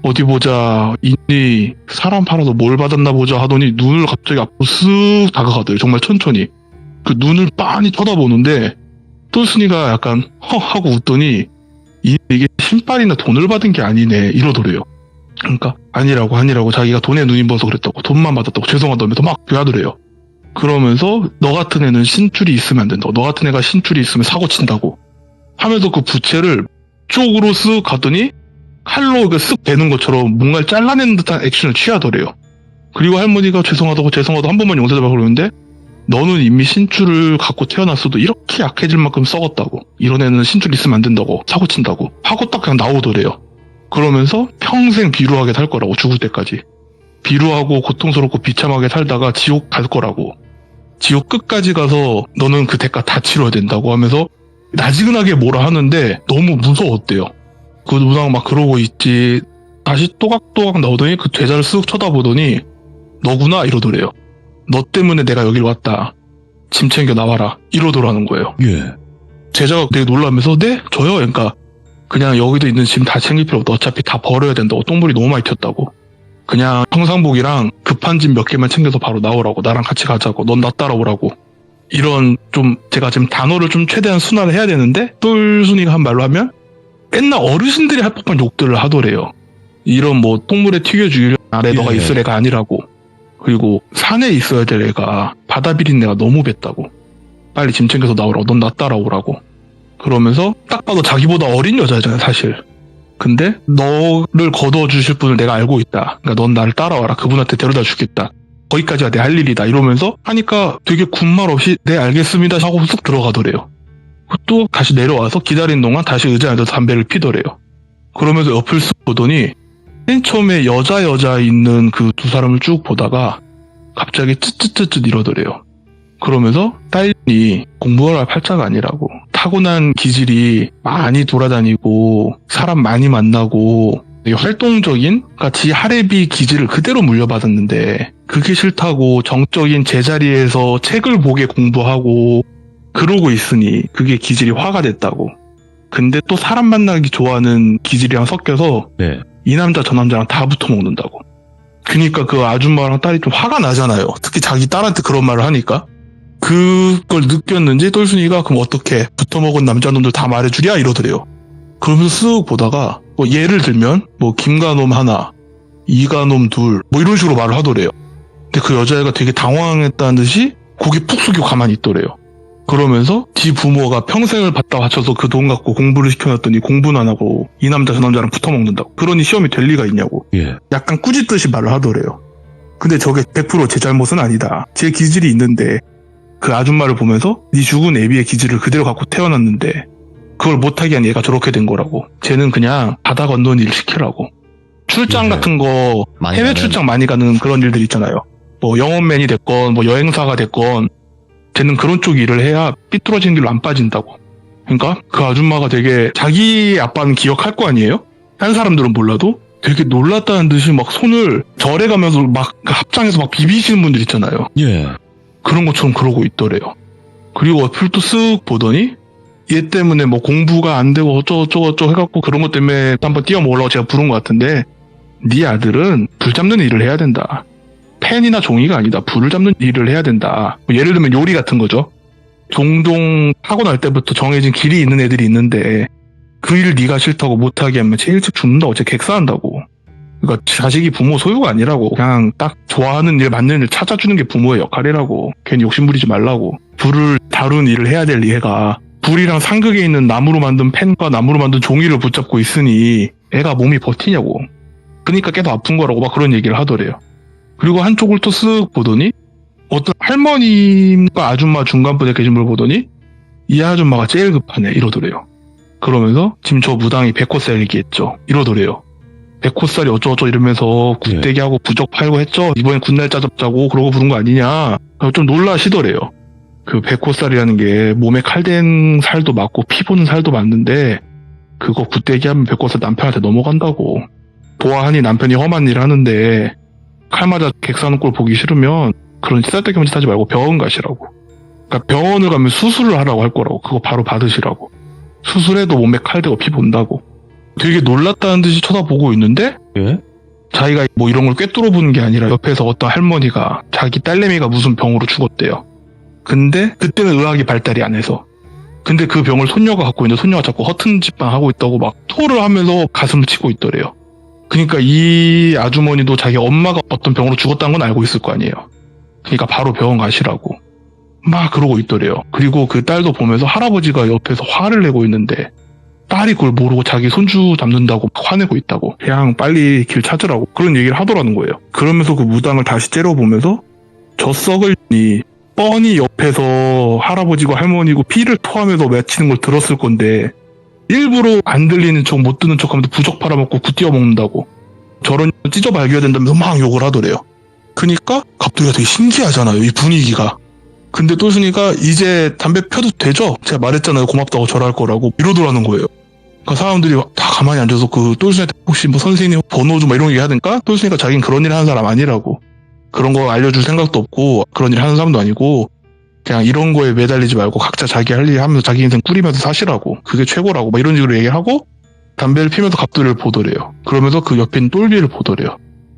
어디 보자, 인이 사람 팔아서 뭘 받았나 보자 하더니 눈을 갑자기 앞으로 쓱 다가가더래요. 정말 천천히. 그 눈을 빤히 쳐다보는데 똘순이가 약간 허 하고 웃더니 이게 신발이나 돈을 받은 게 아니네 이러더래요. 그러니까 아니라고 자기가 돈에 눈이 멀어서 그랬다고, 돈만 받았다고 죄송하다면서 막 교하더래요. 그러면서 너 같은 애는 신줄이 있으면 안 된다, 너 같은 애가 신줄이 있으면 사고 친다고 하면서 그 부채를 쪽으로 쓱 가더니 칼로 쓱 베는 것처럼 뭔가를 잘라내는 듯한 액션을 취하더래요. 그리고 할머니가 죄송하다고 한 번만 용서해달라고 그러는데 너는 이미 신줄을 갖고 태어났어도 이렇게 약해질 만큼 썩었다고, 이런 애는 신줄 있으면 안 된다고, 사고 친다고 하고 딱 그냥 나오더래요. 그러면서 평생 비루하게 살 거라고, 죽을 때까지 비루하고 고통스럽고 비참하게 살다가 지옥 갈 거라고, 지옥 끝까지 가서 너는 그 대가 다 치러야 된다고 하면서 나지근하게 뭐라 하는데 너무 무서웠대요. 그 무당 막 그러고 있지 다시 또각또각 나오더니 그 제자를 쓱 쳐다보더니 너구나 이러더래요. 너 때문에 내가 여길 왔다, 짐 챙겨 나와라 이러더라는 거예요. 예. 제자가 되게 놀라면서 네? 저요? 그러니까 그냥 여기도 있는 짐 다 챙길 필요 없다, 어차피 다 버려야 된다고, 똥물이 너무 많이 튀었다고, 그냥 청상복이랑 급한 짐 몇 개만 챙겨서 바로 나오라고, 나랑 같이 가자고, 넌 나 따라오라고. 이런 좀 제가 지금 단어를 좀 최대한 순화를 해야 되는데 똘순이가 한 말로 하면 옛날 어르신들이 할 법한 욕들을 하더래요. 이런 뭐 똥물에 튀겨주기를 아래 너가 예. 있을 애가 아니라고, 그리고 산에 있어야 될 애가 바다 비린 애가 너무 뱄다고, 빨리 짐 챙겨서 나오라고, 넌 나 따라오라고. 그러면서 딱 봐도 자기보다 어린 여자잖아요 사실. 근데 너를 거둬주실 분을 내가 알고 있다, 그러니까 넌 나를 따라와라, 그분한테 데려다 주겠다, 거기까지가 내 할 일이다 이러면서 하니까 되게 군말 없이 네 알겠습니다 하고 쑥 들어가더래요. 또 다시 내려와서 기다린 동안 다시 의자에 앉아서 담배를 피더래요. 그러면서 옆을 쓱 보더니 맨 처음에 여자 있는 그 두 사람을 쭉 보다가 갑자기 쯧쯧쯧쯧 이러더래요. 그러면서 딸이 공부를 할 팔자가 아니라고, 타고난 기질이 많이 돌아다니고 사람 많이 만나고 되게 활동적인, 그러니까 지 하레비 기질을 그대로 물려받았는데 그게 싫다고 정적인 제자리에서 책을 보게 공부하고 그러고 있으니 그게 기질이 화가 됐다고. 근데 또 사람 만나기 좋아하는 기질이랑 섞여서 네. 이 남자 저 남자랑 다 붙어먹는다고. 그러니까 그 아줌마랑 딸이 좀 화가 나잖아요. 특히 자기 딸한테 그런 말을 하니까. 그걸 느꼈는지 똘순이가 그럼 어떻게 붙어먹은 남자놈들 다 말해주랴 이러더래요. 그러면서 쓱 보다가 뭐 예를 들면 뭐 김가놈 하나, 이가놈 둘, 뭐 이런 식으로 말을 하더래요. 근데 그 여자애가 되게 당황했다는 듯이 고개 푹 숙이고 가만히 있더래요. 그러면서 지 부모가 평생을 받다 바쳐서 그 돈 갖고 공부를 시켜놨더니 공부는 안 하고 이 남자 저 남자랑 붙어먹는다고, 그러니 시험이 될 리가 있냐고 예. 약간 꾸짖듯이 말을 하더래요. 근데 저게 100% 제 잘못은 아니다, 제 기질이 있는데, 그 아줌마를 보면서 네 죽은 애비의 기질을 그대로 갖고 태어났는데 그걸 못하게 한 얘가 저렇게 된 거라고, 쟤는 그냥 바다 건너는 일 시키라고, 출장 예. 같은 거 많이 해외 가는. 출장 많이 가는 그런 일들 있잖아요. 뭐 영업맨이 됐건 뭐 여행사가 됐건 쟤는 그런 쪽 일을 해야 삐뚤어지는 길로 안 빠진다고. 그러니까 그 아줌마가 되게 자기 아빠는 기억할 거 아니에요? 딴 사람들은 몰라도 되게 놀랐다는 듯이 막 손을 절에 가면서 막 합장해서 막 비비시는 분들 있잖아요. 예. 그런 것처럼 그러고 있더래요. 그리고 옆을 또 쓱 보더니 얘 때문에 뭐 공부가 안 되고 어쩌고저쩌고 해갖고 그런 것 때문에 한번 뛰어먹으려고 제가 부른 것 같은데, 네 아들은 불 잡는 일을 해야 된다. 펜이나 종이가 아니다. 불을 잡는 일을 해야 된다. 뭐 예를 들면 요리 같은 거죠. 종종 타고날 때부터 정해진 길이 있는 애들이 있는데 그 일 네가 싫다고 못하게 하면 쟤 일찍 죽는다고, 쟤 객사한다고. 그러니까 자식이 부모 소유가 아니라고. 그냥 딱 좋아하는 일, 맞는 일 찾아주는 게 부모의 역할이라고. 괜히 욕심부리지 말라고. 불을 다루는 일을 해야 될 얘가 불이랑 상극에 있는 나무로 만든 펜과 나무로 만든 종이를 붙잡고 있으니 애가 몸이 버티냐고. 그러니까 깨도 아픈 거라고 막 그런 얘기를 하더래요. 그리고 한쪽을 또 쓱 보더니 어떤 할머님과 아줌마 중간부에 계신 걸 보더니 이 아줌마가 제일 급하네 이러더래요. 그러면서 지금 저 무당이 백호살 얘기했죠. 이러더래요. 백호살이 어쩌고저쩌고 이러면서 굿대기하고 부적 팔고 했죠. 이번엔 굿날짜 잡자고 그러고 부른 거 아니냐. 좀 놀라시더래요. 그 백호살이라는 게 몸에 칼댄 살도 맞고 피 보는 살도 맞는데 그거 굿대기하면 백호살 남편한테 넘어간다고. 보아하니 남편이 험한 일 하는데 칼 맞아 객사하는 꼴 보기 싫으면 그런 쓰잘데기 짓 하지 말고 병원 가시라고. 그러니까 병원을 가면 수술을 하라고 할 거라고. 그거 바로 받으시라고. 수술해도 몸에 칼 대고 피 본다고. 되게 놀랐다는 듯이 쳐다보고 있는데 예? 자기가 뭐 이런 걸 꿰뚫어 보는 게 아니라 옆에서 어떤 할머니가 자기 딸내미가 무슨 병으로 죽었대요. 근데 그때는 의학이 발달이 안 해서. 근데 그 병을 손녀가 갖고 있는데 손녀가 자꾸 허튼 짓만 하고 있다고 막 토를 하면서 가슴을 치고 있더래요. 그러니까 이 아주머니도 자기 엄마가 어떤 병으로 죽었다는 건 알고 있을 거 아니에요. 그러니까 바로 병원 가시라고 막 그러고 있더래요. 그리고 그 딸도 보면서 할아버지가 옆에서 화를 내고 있는데 딸이 그걸 모르고 자기 손주 잡는다고 화내고 있다고. 그냥 빨리 길 찾으라고 그런 얘기를 하더라는 거예요. 그러면서 그 무당을 다시 째려보면서 저 썩을 니 뻔히 옆에서 할아버지고 할머니고 피를 토하면서 외치는 걸 들었을 건데 일부러 안 들리는 척 못 듣는 척하면서 부적 팔아먹고 굿띄어 먹는다고. 저런 찢어 발겨야 된다면서 막 욕을 하더래요. 그니까 갑돌이가 되게 신기하잖아요, 이 분위기가. 근데 똘순이가 이제 담배 펴도 되죠? 제가 말했잖아요, 고맙다고 절할 거라고. 이러더라는 거예요. 그러니까 사람들이 다 가만히 앉아서 그 똘순이한테 혹시 뭐 선생님 번호 좀 이런 얘기 하니까 똘순이가 자기는 그런 일 하는 사람 아니라고. 그런 거 알려줄 생각도 없고 그런 일 하는 사람도 아니고 그냥 이런 거에 매달리지 말고 각자 자기 할 일 하면서 자기 인생 꾸리면서 사시라고. 그게 최고라고. 막 이런 식으로 얘기하고 담배를 피면서 갑돌이를 보더래요. 그러면서 그 옆에 있는 똘비를 보더래요.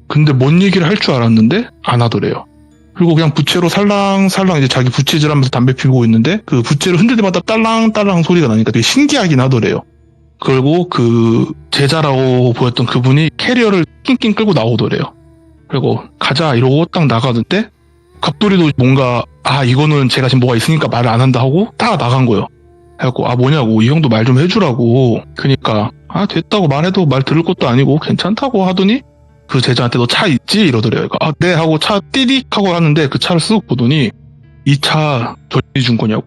근데 뭔 얘기를 할 줄 알았는데 안 하더래요. 그리고 그냥 부채로 살랑살랑 이제 자기 부채질하면서 담배 피우고 있는데 그 부채를 흔들 때마다 딸랑딸랑 소리가 나니까 되게 신기하긴 하더래요. 그리고 그 제자라고 보였던 그분이 캐리어를 낑낑 끌고 나오더래요. 그리고 가자 이러고 딱 나가는데 갑돌이도 뭔가 이거는 제가 지금 뭐가 있으니까 말을 안 한다 하고 딱 나간 거예요. 해갖고 뭐냐고 이 형도 말 좀 해주라고. 그니까 됐다고 말해도 말 들을 것도 아니고 괜찮다고 하더니 그 제자한테 너 차 있지? 이러더래요. 네 하고 차 띠릭 하고 하는데 그 차를 쓱 보더니 이 차 저리 준 거냐고.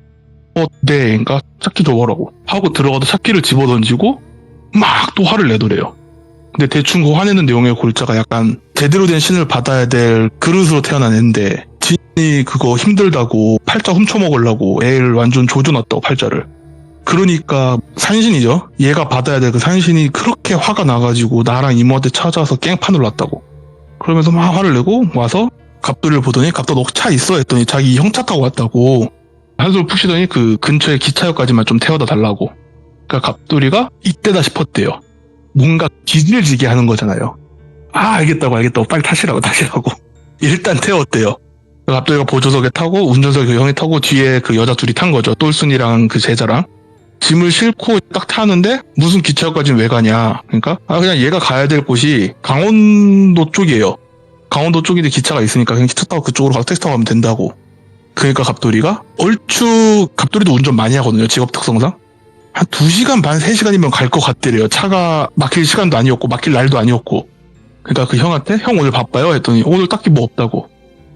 네. 그러니까 차키 줘보라고 하고 들어가도 차키를 집어던지고 막 또 화를 내더래요. 근데 대충 그 화내는 내용의 골자가 약간 제대로 된 신을 받아야 될 그릇으로 태어난 애인데 진이 그거 힘들다고 팔자 훔쳐먹으려고 애를 완전 조져놨다고 팔자를. 그러니까 산신이죠. 얘가 받아야 될 그 산신이 그렇게 화가 나가지고 나랑 이모한테 찾아와서 깽판을 놨다고. 그러면서 막 화를 내고 와서 갑돌이를 보더니 갑돌 너 차 있어? 했더니 자기 형 차 타고 왔다고. 한숨을 푹 쉬더니 그 근처에 기차역까지만 좀 태워다 달라고. 그러니까 갑돌이가 이때다 싶었대요. 뭔가 기진을 지게 하는 거잖아요. 알겠다고 빨리 타시라고 일단 태웠대요. 갑돌이가 보조석에 타고 운전석에 그 형이 타고 뒤에 그 여자 둘이 탄 거죠. 똘순이랑 그 제자랑. 짐을 싣고 딱 타는데 무슨 기차역까지는 왜 가냐. 그러니까 그냥 얘가 가야 될 곳이 강원도 쪽이에요. 강원도 쪽인데 기차가 있으니까 그냥 기차 타고 그쪽으로 가서 택시 타고 가면 된다고. 그러니까 갑돌이가 얼추 갑돌이도 운전 많이 하거든요. 직업 특성상. 한 2시간 반 3시간이면 갈 것 같더래요. 차가 막힐 시간도 아니었고 막힐 날도 아니었고. 그러니까 그 형한테 형 오늘 바빠요? 했더니 오늘 딱히 뭐 없다고.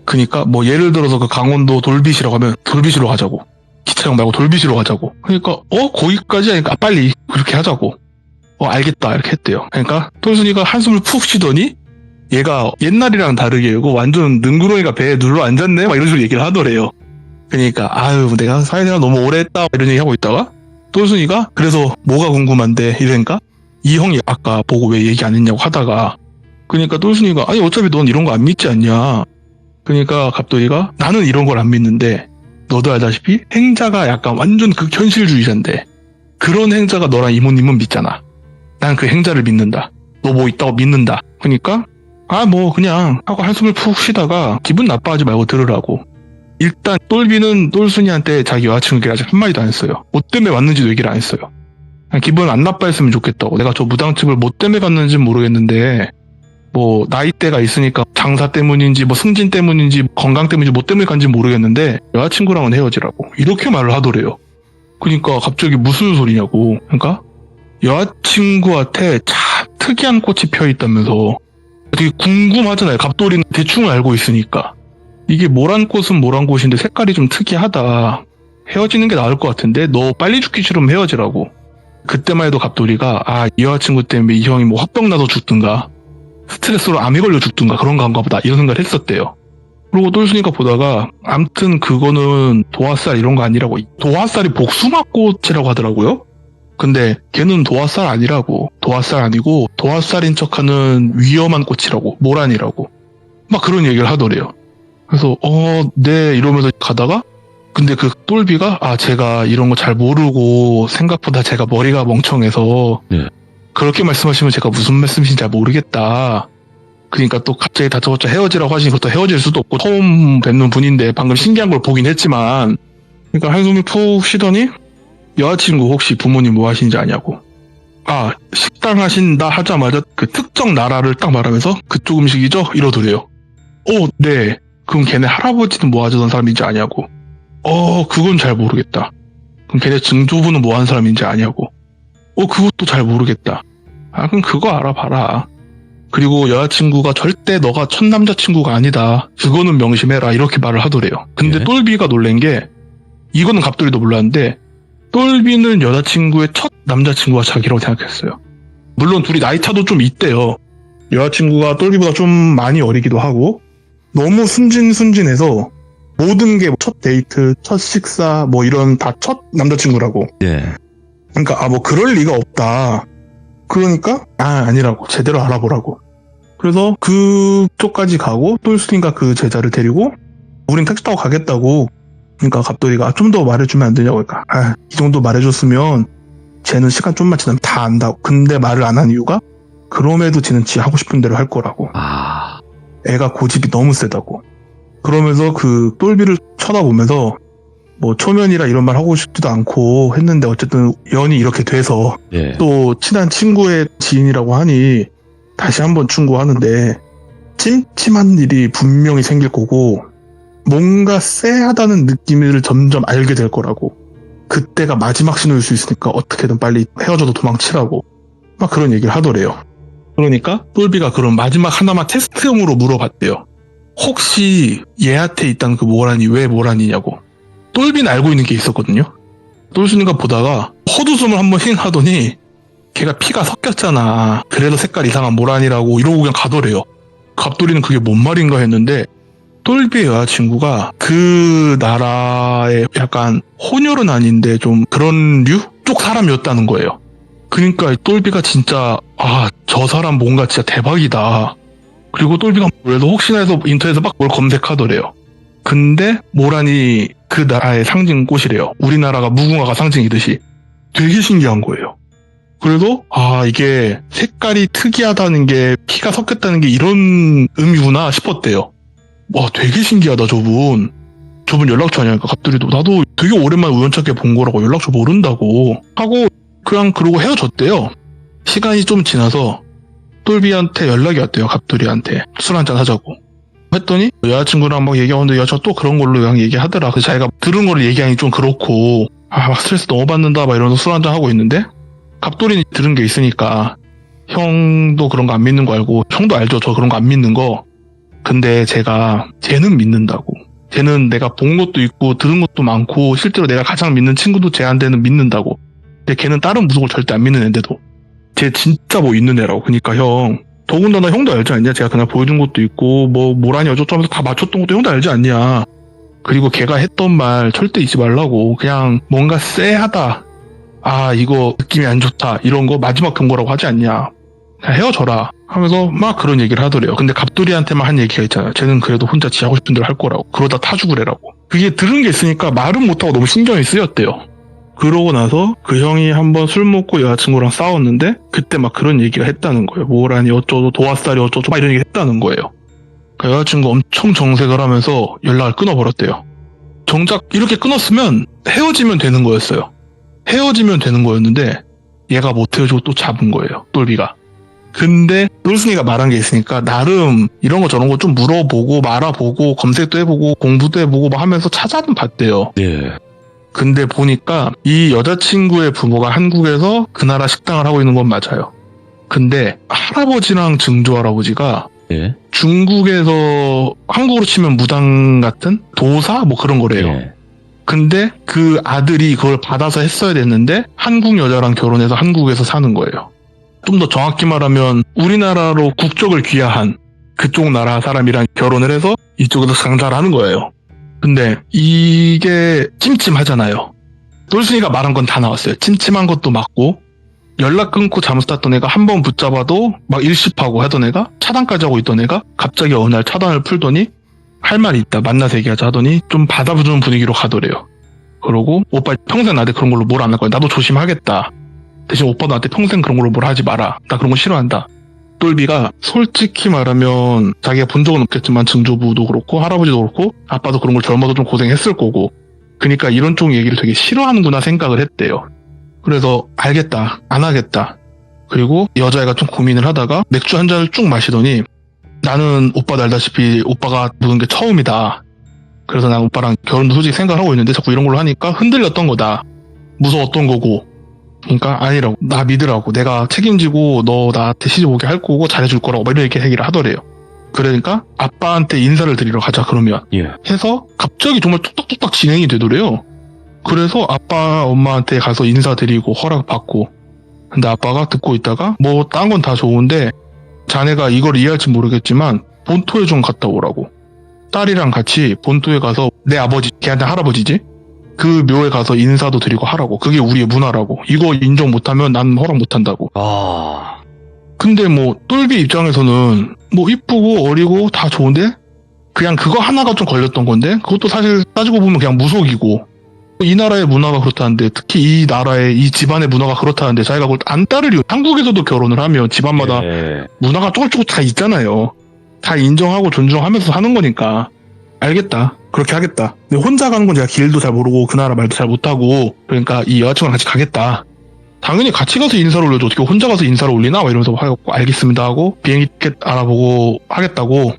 그러니까 뭐 예를 들어서 그 강원도 돌빗이라고 하면 돌빗으로 가자고. 기차역 말고 돌빗으로 가자고. 그러니까 거기까지 하니까 빨리 그렇게 하자고. 알겠다 이렇게 했대요. 그러니까 똘순이가 한숨을 푹 쉬더니 얘가 옛날이랑 다르게 이거 완전 능구렁이가 배에 눌러 앉았네 막 이런 식으로 얘기를 하더래요. 그러니까 내가 사회생활 너무 오래 했다 이런 얘기 하고 있다가 똘순이가 그래서 뭐가 궁금한데 이러니까 이 형이 아까 보고 왜 얘기 안 했냐고 하다가 그러니까 똘순이가 어차피 넌 이런 거 안 믿지 않냐. 그러니까 갑돌이가 나는 이런 걸 안 믿는데 너도 알다시피 행자가 약간 완전 극현실주의자인데 그런 행자가 너랑 이모님은 믿잖아. 난 그 행자를 믿는다. 너 뭐 있다고 믿는다. 그러니까 그냥 하고 한숨을 푹 쉬다가 기분 나빠하지 말고 들으라고. 일단 똘비는 똘순이한테 자기 여자친구에게 아직 한마디도 안 했어요. 뭐 때문에 왔는지도 얘기를 안 했어요. 그냥 기분 안 나빠했으면 좋겠다고. 내가 저 무당집을 뭐 때문에 갔는지는 모르겠는데 뭐 나이대가 있으니까 장사 때문인지 뭐 승진 때문인지 건강 때문인지 뭐 때문에 간지 모르겠는데 여자친구랑은 헤어지라고 이렇게 말을 하더래요. 그러니까 갑자기 무슨 소리냐고. 그러니까 여자친구한테 참 특이한 꽃이 펴있다면서. 되게 궁금하잖아요. 갑돌이는 대충 알고 있으니까. 이게 모란 꽃은 모란 꽃인데 색깔이 좀 특이하다. 헤어지는 게 나을 것 같은데 너 빨리 죽기 싫으면 헤어지라고. 그때만 해도 갑돌이가 이 여자친구 때문에 이 형이 뭐 화병 나서 죽든가 스트레스로 암에 걸려 죽든가 그런 건가 보다 이런 생각을 했었대요. 그리고 똘순이가 보다가 암튼 그거는 도화살 이런 거 아니라고. 도화살이 복숭아꽃이라고 하더라고요. 근데 걔는 도화살 아니라고. 도화살 아니고 도화살인 척하는 위험한 꽃이라고. 모란이라고. 막 그런 얘기를 하더래요. 그래서 네 이러면서 가다가 근데 그 똘비가 제가 이런 거 잘 모르고 생각보다 제가 머리가 멍청해서 네. 그렇게 말씀하시면 제가 무슨 말씀이신지 잘 모르겠다. 그러니까 또 갑자기 다짜고짜 헤어지라고 하시니 그것도 헤어질 수도 없고 처음 뵙는 분인데 방금 신기한 걸 보긴 했지만 그러니까 한숨을 푹 쉬더니 여자친구 혹시 부모님 뭐 하시는지 아냐고. 식당 하신다 하자마자 그 특정 나라를 딱 말하면서 그쪽 음식이죠? 이러더래요. 네. 그럼 걔네 할아버지는 뭐 하던 사람인지 아냐고. 그건 잘 모르겠다. 그럼 걔네 증조부는 뭐 하는 사람인지 아냐고. 그것도 잘 모르겠다. 그럼 그거 알아봐라. 그리고 여자친구가 절대 너가 첫 남자친구가 아니다. 그거는 명심해라. 이렇게 말을 하더래요. 근데 예? 똘비가 놀란 게 이거는 갑돌이도 몰랐는데 똘비는 여자친구의 첫 남자친구가 자기라고 생각했어요. 물론 둘이 나이 차도 좀 있대요. 여자친구가 똘비보다 좀 많이 어리기도 하고 너무 순진해서 모든 게 첫 데이트, 첫 식사 뭐 이런 다 첫 남자친구라고. 예. 그러니까 뭐 그럴 리가 없다. 그러니까 아니라고. 제대로 알아보라고. 그래서 그쪽까지 가고 똘순이가 그 제자를 데리고 우린 택시 타고 가겠다고. 그러니까 갑돌이가 좀 더 말해주면 안 되냐고. 그러니까 이 정도 말해줬으면 쟤는 시간 좀만 지나면 다 안다고. 근데 말을 안 한 이유가 그럼에도 쟤는 지 하고 싶은 대로 할 거라고. 애가 고집이 너무 세다고. 그러면서 그 똘비를 쳐다보면서 뭐 초면이라 이런 말 하고 싶지도 않고 했는데 어쨌든 연이 이렇게 돼서 예. 또 친한 친구의 지인이라고 하니 다시 한번 충고하는데 찜찜한 일이 분명히 생길 거고 뭔가 쎄하다는 느낌을 점점 알게 될 거라고. 그때가 마지막 신호일 수 있으니까 어떻게든 빨리 헤어져도 도망치라고. 막 그런 얘기를 하더래요. 그러니까 똘비가 그런 마지막 하나만 테스트용으로 물어봤대요. 혹시 얘한테 있다는 그 모란이 왜 모란이냐고. 똘비는 알고 있는 게 있었거든요. 똘순이가 보다가 헛웃음을 한번 힝 하더니 걔가 피가 섞였잖아. 그래서 색깔 이상한 모란이라고 이러고 그냥 가더래요. 갑돌이는 그게 뭔 말인가 했는데 똘비의 여자친구가 그 나라의 약간 혼혈은 아닌데 좀 그런 류? 쪽 사람이었다는 거예요. 그러니까 똘비가 진짜 저 사람 뭔가 진짜 대박이다. 그리고 똘비가 그래도 혹시나 해서 인터넷에서 막 뭘 검색하더래요. 근데 모란이 그 나라의 상징 꽃이래요. 우리나라가 무궁화가 상징이듯이. 되게 신기한 거예요. 그래서 이게 색깔이 특이하다는 게 피가 섞였다는 게 이런 의미구나 싶었대요. 와 되게 신기하다 저분. 저분 연락처 아니니까 갑돌이도 나도 되게 오랜만에 우연찮게 본 거라고 연락처 모른다고 하고 그냥 그러고 헤어졌대요. 시간이 좀 지나서 똘비한테 연락이 왔대요. 갑돌이한테 술 한잔 하자고 했더니 여자친구랑 막 얘기하는데 여자친구가 또 그런 걸로 그냥 얘기하더라. 그래서 자기가 들은 거를 얘기하니 좀 그렇고 막 스트레스 너무 받는다 막 이러면서 술 한잔 하고 있는데 갑돌이는 들은 게 있으니까 형도 그런 거 안 믿는 거 알고 형도 알죠. 저 그런 거 안 믿는 거. 근데 쟤는 믿는다고. 쟤는 내가 본 것도 있고 들은 것도 많고 실제로 내가 가장 믿는 친구도 쟤한테는 믿는다고. 근데 걔는 다른 무속을 절대 안 믿는 애인데도 쟤 진짜 뭐 있는 애라고. 그러니까 형 더군다나 형도 알지 않냐. 제가 그냥 보여준 것도 있고 뭐 뭐라니 어쩌고 하면서 다 맞췄던 것도 형도 알지 않냐. 그리고 걔가 했던 말 절대 잊지 말라고. 그냥 뭔가 쎄하다. 이거 느낌이 안 좋다. 이런 거 마지막 경고라고 하지 않냐. 그냥 헤어져라 하면서 막 그런 얘기를 하더래요. 근데 갑돌이한테만 한 얘기가 있잖아요. 쟤는 그래도 혼자 지 하고 싶은 대로 할 거라고. 그러다 타 죽으래라고. 그게 들은 게 있으니까 말은 못하고 너무 신경이 쓰였대요. 그러고 나서 그 형이 한번 술 먹고 여자친구랑 싸웠는데 그때 막 그런 얘기가 했다는 거예요. 뭐라니 어쩌고 도화살이 어쩌고 막 이런 얘기 했다는 거예요. 그러니까 여자친구 엄청 정색을 하면서 연락을 끊어버렸대요. 정작 이렇게 끊었으면 헤어지면 되는 거였어요. 헤어지면 되는 거였는데 얘가 못 헤어지고 또 잡은 거예요. 똘비가. 근데 똘순이가 말한 게 있으니까 나름 이런 거 저런 거 좀 물어보고 말아보고 검색도 해보고 공부도 해보고 막 하면서 찾아는 봤대요. 예. 근데 보니까 이 여자친구의 부모가 한국에서 그 나라 식당을 하고 있는 건 맞아요. 근데 할아버지랑 증조 할아버지가 예. 중국에서 한국으로 치면 무당 같은 도사 뭐 그런 거래요. 예. 근데 그 아들이 그걸 받아서 했어야 됐는데 한국 여자랑 결혼해서 한국에서 사는 거예요. 좀 더 정확히 말하면 우리나라로 국적을 귀화한 그쪽 나라 사람이랑 결혼을 해서 이쪽에서 장사를 하는 거예요. 근데 이게 찜찜하잖아요. 똘순이가 말한 건 다 나왔어요. 찜찜한 것도 맞고 연락 끊고 잠수 탔던 애가 한 번 붙잡아도 막 일십하고 하던 애가 차단까지 하고 있던 애가 갑자기 어느 날 차단을 풀더니 할 말이 있다 만나서 얘기하자 하더니 좀 받아주는 분위기로 가더래요. 그러고 오빠 평생 나한테 그런 걸로 뭘 안 할 거야. 나도 조심하겠다. 대신 오빠 나한테 평생 그런 걸로 뭘 하지 마라. 나 그런 거 싫어한다. 똘비가 솔직히 말하면 자기가 본 적은 없겠지만 증조부도 그렇고 할아버지도 그렇고 아빠도 그런 걸 젊어서 좀 고생했을 거고 그러니까 이런 쪽 얘기를 되게 싫어하는구나 생각을 했대요. 그래서 알겠다. 안 하겠다. 그리고 여자애가 좀 고민을 하다가 맥주 한 잔을 쭉 마시더니 나는 오빠도 알다시피 오빠가 묻은 게 처음이다. 그래서 난 오빠랑 결혼도 솔직히 생각하고 있는데 자꾸 이런 걸로 하니까 흔들렸던 거다. 무서웠던 거고. 그러니까 아니라고. 나 믿으라고. 내가 책임지고 너 나한테 시집 오게 할 거고 잘해줄 거라고 막 이렇게 얘기를 하더래요. 그러니까 아빠한테 인사를 드리러 가자 그러면 예. 해서 갑자기 정말 뚝딱뚝딱 진행이 되더래요. 그래서 아빠 엄마한테 가서 인사드리고 허락받고 근데 아빠가 듣고 있다가 뭐 딴 건 다 좋은데 자네가 이걸 이해할지 모르겠지만 본토에 좀 갔다 오라고. 딸이랑 같이 본토에 가서 내 아버지 걔한테 할아버지지 그 묘에 가서 인사도 드리고 하라고. 그게 우리의 문화라고. 이거 인정 못하면 난 허락 못한다고. 아. 근데 뭐 똘비 입장에서는 뭐 이쁘고 어리고 다 좋은데 그냥 그거 하나가 좀 걸렸던 건데 그것도 사실 따지고 보면 그냥 무속이고 이 나라의 문화가 그렇다는데 특히 이 나라의 이 집안의 문화가 그렇다는데 자기가 그걸 안 따르려. 한국에서도 결혼을 하면 집안마다 예. 문화가 조금조금 다 있잖아요. 다 인정하고 존중하면서 하는 거니까 알겠다. 그렇게 하겠다. 근데 혼자 가는 건 제가 길도 잘 모르고 그 나라 말도 잘 못하고 그러니까 이 여자친구랑 같이 가겠다. 당연히 같이 가서 인사를 올려줘. 어떻게 혼자 가서 인사를 올리나? 막 이러면서 하고 알겠습니다 하고 비행기 티켓 알아보고 하겠다고.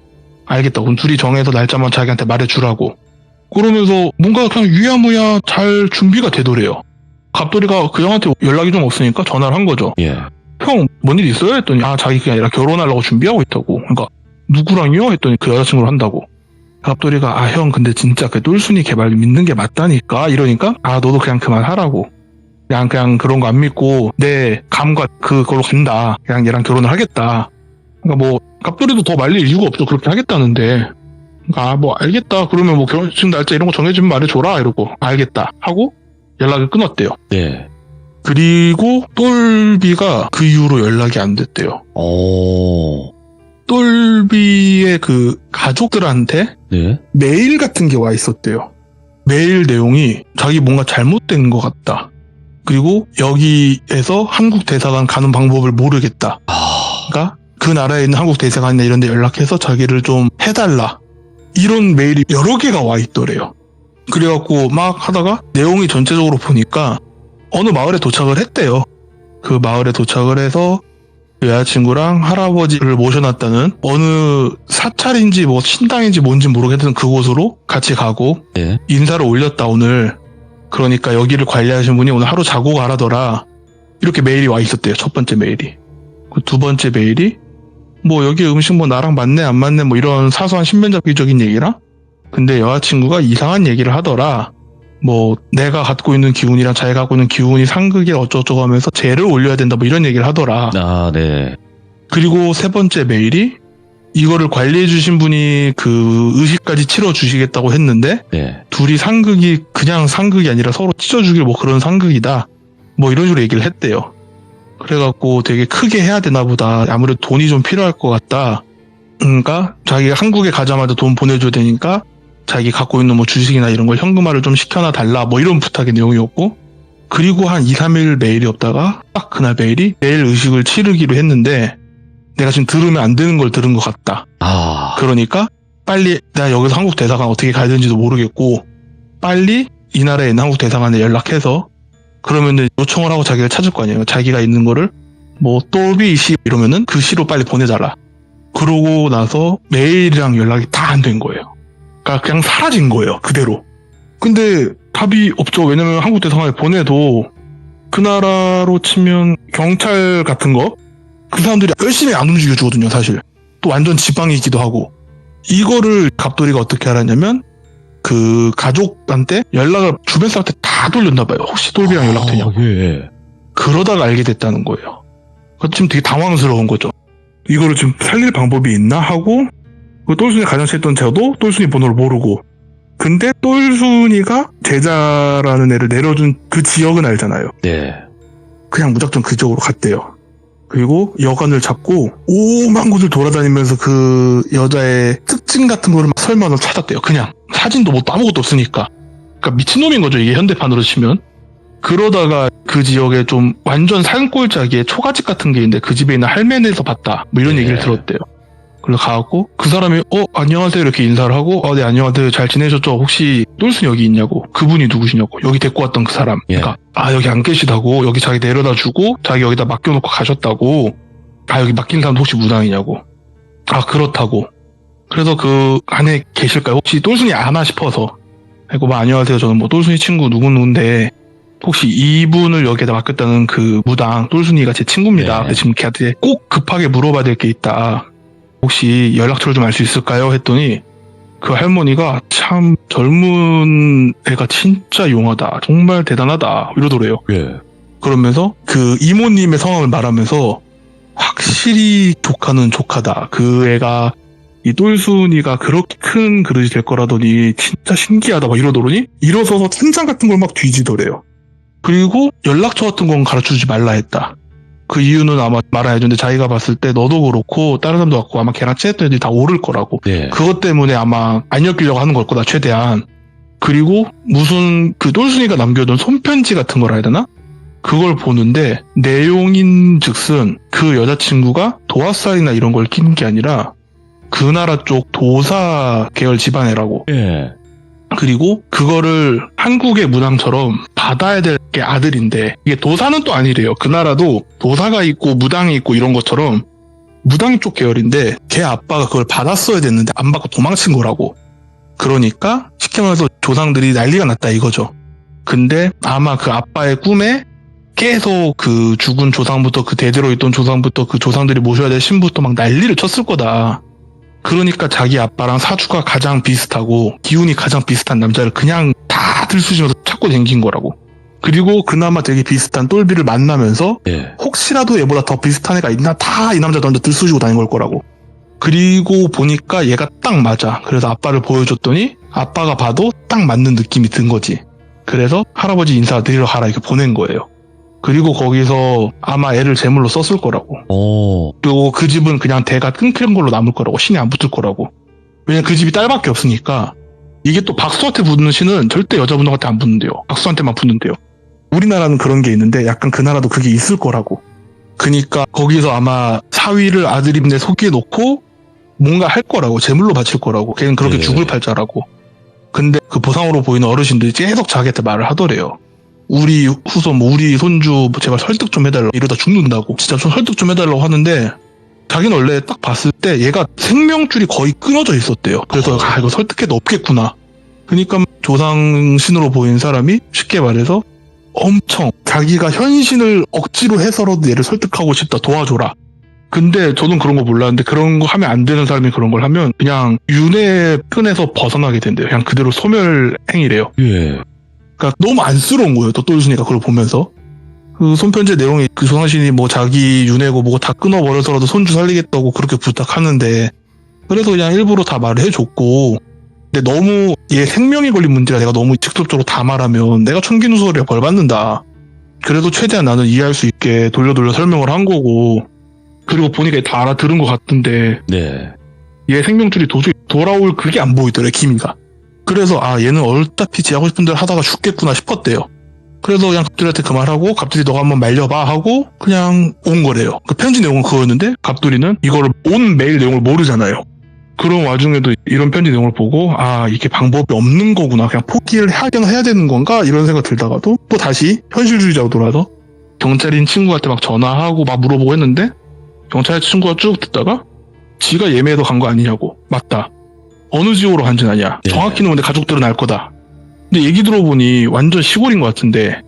알겠다. 그럼 둘이 정해서 날짜만 자기한테 말해주라고. 그러면서 뭔가 그냥 유야무야 잘 준비가 되더래요. 갑돌이가 그 형한테 연락이 좀 없으니까 전화를 한 거죠. 예. 형, 뭔 일 있어요? 했더니 자기 그게 아니라 결혼하려고 준비하고 있다고. 그러니까 누구랑요? 했더니 그 여자친구를 한다고. 갑돌이가 형 근데 진짜 그 똘순이 개발 믿는 게 맞다니까 이러니까 너도 그냥 그만하라고. 그냥 그런 거 안 믿고 내 감각 그걸로 간다. 그냥 얘랑 결혼을 하겠다. 그러니까 뭐 갑돌이도 더 말릴 이유가 없죠. 그렇게 하겠다는데. 그러니까 뭐 알겠다. 그러면 뭐 결혼식 날짜 이런 거 정해주면 말해줘라 이러고 알겠다 하고 연락을 끊었대요. 예. 그리고 똘비가 그 이후로 연락이 안 됐대요. 오. 똘비의 그 가족들한테 네. 메일 같은 게 와 있었대요. 메일 내용이 자기 뭔가 잘못된 것 같다. 그리고 여기에서 한국 대사관 가는 방법을 모르겠다. 그러니까 그 나라에 있는 한국 대사관이나 이런 데 연락해서 자기를 좀 해달라. 이런 메일이 여러 개가 와 있더래요. 그래갖고 막 하다가 내용이 전체적으로 보니까 어느 마을에 도착을 했대요. 그 마을에 도착을 해서 그 여자친구랑 할아버지를 모셔놨다는 어느 사찰인지 뭐 신당인지 뭔지 모르겠는 그곳으로 같이 가고 예. 인사를 올렸다 오늘. 그러니까 여기를 관리하신 분이 오늘 하루 자고 가라더라. 이렇게 메일이 와 있었대요. 첫 번째 메일이. 그 두 번째 메일이 뭐 여기 음식 뭐 나랑 맞네 안 맞네 뭐 이런 사소한 신변잡기적인 얘기랑 근데 여자친구가 이상한 얘기를 하더라. 뭐 내가 갖고 있는 기운이랑 자기가 갖고 있는 기운이 상극이 어쩌고저쩌고 하면서 쟤를 올려야 된다 뭐 이런 얘기를 하더라. 아, 네. 그리고 세 번째 메일이 이거를 관리해 주신 분이 그 의식까지 치러 주시겠다고 했는데 네. 둘이 상극이 그냥 상극이 아니라 서로 찢어 죽일 뭐 그런 상극이다. 뭐 이런 식으로 얘기를 했대요. 그래갖고 되게 크게 해야 되나 보다. 아무래도 돈이 좀 필요할 것 같다. 그러니까 자기가 한국에 가자마자 돈 보내줘야 되니까 자기 갖고 있는 뭐 주식이나 이런 걸 현금화를 좀 시켜놔 달라 뭐 이런 부탁의 내용이었고 그리고 한 2, 3일 메일이 없다가 딱 그날 메일이 내일 의식을 치르기로 했는데 내가 지금 들으면 안 되는 걸 들은 것 같다. 그러니까 빨리 내가 여기서 한국 대사관 어떻게 가야 되는지도 모르겠고 빨리 이 나라에 있는 한국 대사관에 연락해서 그러면은 요청을 하고 자기가 찾을 거 아니에요. 자기가 있는 거를 뭐 또비시 이러면은 그 시로 빨리 보내달라. 그러고 나서 메일이랑 연락이 다 안 된 거예요. 그러니까 그냥 사라진 거예요. 그대로. 근데 답이 없죠. 왜냐면 한국 대사관에 보내도 그 나라로 치면 경찰 같은 거 그 사람들이 열심히 안 움직여주거든요. 사실. 또 완전 지방이기도 하고. 이거를 갑돌이가 어떻게 알았냐면 그 가족한테 연락을 주변 사람한테 다 돌렸나 봐요. 혹시 똘비랑 연락되냐고. 예. 그러다가 알게 됐다는 거예요. 지금 되게 당황스러운 거죠. 이거를 지금 살릴 방법이 있나 하고 그 똘순이 가장 친했던 저도 똘순이 번호를 모르고 근데 똘순이가 제자라는 애를 내려준 그 지역은 알잖아요. 네. 그냥 무작정 그 지역으로 갔대요. 그리고 여관을 잡고 오만 곳을 돌아다니면서 그 여자의 특징 같은 거를 막 설명을 찾았대요. 그냥 사진도 뭐 아무것도 없으니까. 그러니까 미친놈인 거죠. 이게 현대판으로 치면. 그러다가 그 지역에 좀 완전 산골짜기에 초가집 같은 게 있는데 그 집에 있는 할매네에서 봤다. 뭐 이런 네. 얘기를 들었대요. 그래서 가갖고 그 사람이 안녕하세요 이렇게 인사를 하고 네 안녕하세요 잘 지내셨죠? 혹시 똘순이 여기 있냐고. 그분이 누구시냐고. 여기 데리고 왔던 그 사람. 예. 그러니까 여기 안 계시다고. 여기 자기 내려다 주고 자기 여기다 맡겨놓고 가셨다고. 여기 맡긴 사람도 혹시 무당이냐고. 그렇다고. 그래서 그 안에 계실까요? 혹시 똘순이 아나 싶어서. 그리고 안녕하세요 저는 뭐 똘순이 친구 누군데 혹시 이분을 여기에다 맡겼다는 그 무당 똘순이가 제 친구입니다. 네. 근데 지금 걔한테 꼭 급하게 물어봐야 될 게 있다. 혹시 연락처를 좀 알 수 있을까요? 했더니 그 할머니가 참 젊은 애가 진짜 용하다. 정말 대단하다. 이러더래요. 예. 그러면서 그 이모님의 성함을 말하면서 확실히 조카는 조카다. 그 애가 이 똘순이가 그렇게 큰 그릇이 될 거라더니 진짜 신기하다. 막 이러더니 일어서서 천장 같은 걸 막 뒤지더래요. 그리고 연락처 같은 건 가르쳐주지 말라 했다. 그 이유는 아마 말안 해주는데 자기가 봤을 때 너도 그렇고 다른 사람도 그렇고 아마 걔랑 친했던 애들이 다 오를 거라고. 네. 그것 때문에 아마 안 엮이려고 하는 걸 거다 최대한. 그리고 무슨 그 똘순이가 남겨둔 손편지 같은 걸 해야 되나? 그걸 보는데 내용인 즉슨 그 여자친구가 도화살이나 이런 걸 끼는 게 아니라 그 나라 쪽 도사 계열 집안애라고. 예. 그리고 그거를 한국의 무당처럼 받아야 될 게 아들인데 이게 도사는 또 아니래요. 그 나라도 도사가 있고 무당이 있고 이런 것처럼 무당 쪽 계열인데 걔 아빠가 그걸 받았어야 됐는데 안 받고 도망친 거라고. 그러니까 쉽게 말해서 조상들이 난리가 났다 이거죠. 근데 아마 그 아빠의 꿈에 계속 그 죽은 조상부터 그 대대로 있던 조상부터 그 조상들이 모셔야 될 신부터 막 난리를 쳤을 거다. 그러니까 자기 아빠랑 사주가 가장 비슷하고 기운이 가장 비슷한 남자를 그냥 다 들쑤시면서 찾고 댕긴 거라고. 그리고 그나마 되게 비슷한 똘비를 만나면서 예. 혹시라도 얘보다 더 비슷한 애가 있나 다 이 남자도 완전 들쑤시고 다닌 걸 거라고. 그리고 보니까 얘가 딱 맞아. 그래서 아빠를 보여줬더니 아빠가 봐도 딱 맞는 느낌이 든 거지. 그래서 할아버지 인사 드리러 가라 이렇게 보낸 거예요. 그리고 거기서 아마 애를 제물로 썼을 거라고. 그리고 그 집은 그냥 대가 끊기는 걸로 남을 거라고. 신이 안 붙을 거라고. 왜냐면 그 집이 딸밖에 없으니까. 이게 또 박수한테 붙는 신은 절대 여자분들한테 안 붙는데요. 박수한테만 붙는데요. 우리나라는 그런 게 있는데 약간 그 나라도 그게 있을 거라고. 그니까 거기서 아마 사위를 아들인데 속에 놓고 뭔가 할 거라고. 제물로 바칠 거라고. 걔는 그렇게 네. 죽을 팔자라고. 근데 그 보상으로 보이는 어르신들이 계속 자기한테 말을 하더래요. 우리 후손, 우리 손주 제발 설득 좀 해달라고. 이러다 죽는다고. 진짜 좀 설득 좀 해달라고 하는데 자기는 원래 딱 봤을 때 얘가 생명줄이 거의 끊어져 있었대요. 그래서 이거 설득해도 없겠구나. 그러니까 조상신으로 보인 사람이 쉽게 말해서 엄청 자기가 현신을 억지로 해서라도 얘를 설득하고 싶다. 도와줘라. 근데 저는 그런 거 몰랐는데 그런 거 하면 안 되는 사람이 그런 걸 하면 그냥 윤회 끈에서 벗어나게 된대요. 그냥 그대로 소멸행위래요. 예. 그러니까 너무 안쓰러운 거예요. 또 똘순이가 그걸 보면서. 그 손편지 내용이 그 조상신이 뭐 자기 윤회고 뭐고 다 끊어버려서라도 손주 살리겠다고 그렇게 부탁하는데 그래서 그냥 일부러 다 말을 해줬고 근데 너무 얘 생명이 걸린 문제라 내가 너무 직접적으로 다 말하면 내가 천기누설에 벌 받는다. 그래도 최대한 나는 이해할 수 있게 돌려 설명을 한 거고 그리고 보니까 다 알아들은 것 같은데 네. 얘 생명줄이 도저히 돌아올 그게 안 보이더래 기미가. 그래서 얘는 얼따피 지 하고 싶은 대로 하다가 죽겠구나 싶었대요. 그래서 그냥 갑돌이한테 그 말하고 갑돌이 너가 한번 말려봐 하고 그냥 온 거래요. 그 편지 내용은 그거였는데 갑돌이는 이거를 온 메일 내용을 모르잖아요. 그런 와중에도 이런 편지 내용을 보고 아 이게 방법이 없는 거구나 그냥 포기를 해야 되는 건가 이런 생각 들다가도 또 다시 현실주의자로 돌아서 경찰인 친구한테 막 전화하고 막 물어보고 했는데 경찰 친구가 쭉 듣다가 지가 예매해서 간 거 아니냐고. 맞다. 어느 지역으로 간지는 아니야. 네. 정확히는 근데 가족들은 알 거다. 근데 얘기 들어보니 완전 시골인 것 같은데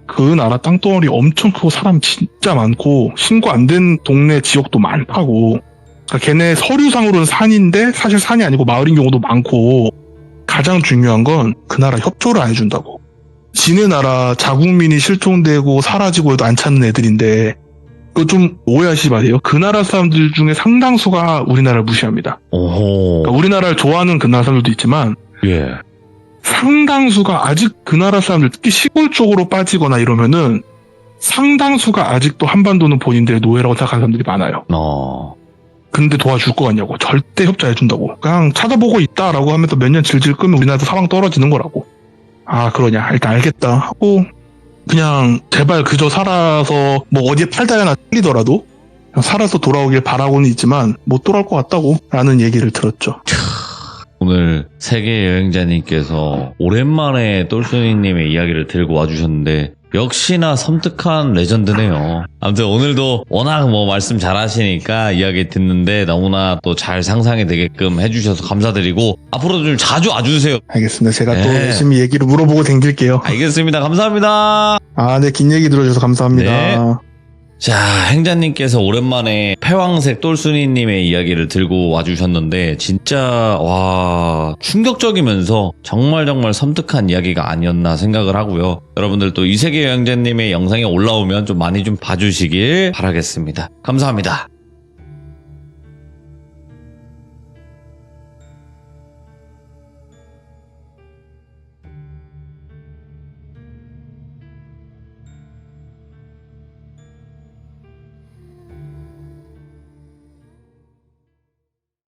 그 나라 땅덩어리 엄청 크고 사람 진짜 많고 신고 안 된 동네 지역도 많다고. 그러니까 걔네 서류상으로는 산인데 사실 산이 아니고 마을인 경우도 많고 가장 중요한 건 그 나라 협조를 안 해준다고. 지네 나라 자국민이 실종되고 사라지고 해도 안 찾는 애들인데 그거 좀 오해하시지 마세요. 그 나라 사람들 중에 상당수가 우리나라를 무시합니다. 오호. 그러니까 우리나라를 좋아하는 그 나라 사람들도 있지만 예. 상당수가 아직 그 나라 사람들 특히 시골 쪽으로 빠지거나 이러면은 상당수가 아직도 한반도는 본인들의 노예라고 생각하는 사람들이 많아요. 근데 도와줄 거 같냐고. 절대 협조해준다고. 그냥 찾아보고 있다라고 하면서 몇 년 질질 끌면 우리나라에서 사망 떨어지는 거라고. 아 그러냐 일단 알겠다 하고 그냥 제발 그저 살아서 뭐 어디에 팔다리나 틀리더라도 그냥 살아서 돌아오길 바라고는 있지만 못 돌아올 것 같다고 라는 얘기를 들었죠. 오늘 세계 여행자님께서 오랜만에 똘순이님의 이야기를 들고 와주셨는데 역시나 섬뜩한 레전드네요. 아무튼 오늘도 워낙 뭐 말씀 잘하시니까 이야기 듣는데 너무나 또 잘 상상이 되게끔 해주셔서 감사드리고 앞으로도 좀 자주 와주세요. 알겠습니다. 제가 또 네. 열심히 얘기를 물어보고 댕길게요. 알겠습니다. 감사합니다. 아, 네, 긴 얘기 들어주셔서 감사합니다. 네. 자, 행자님께서 오랜만에 패왕색 똘순이님의 이야기를 들고 와주셨는데 진짜 와 충격적이면서 정말 섬뜩한 이야기가 아니었나 생각을 하고요. 여러분들 또 이세계 여행자님의 영상이 올라오면 좀 많이 좀 봐주시길 바라겠습니다. 감사합니다.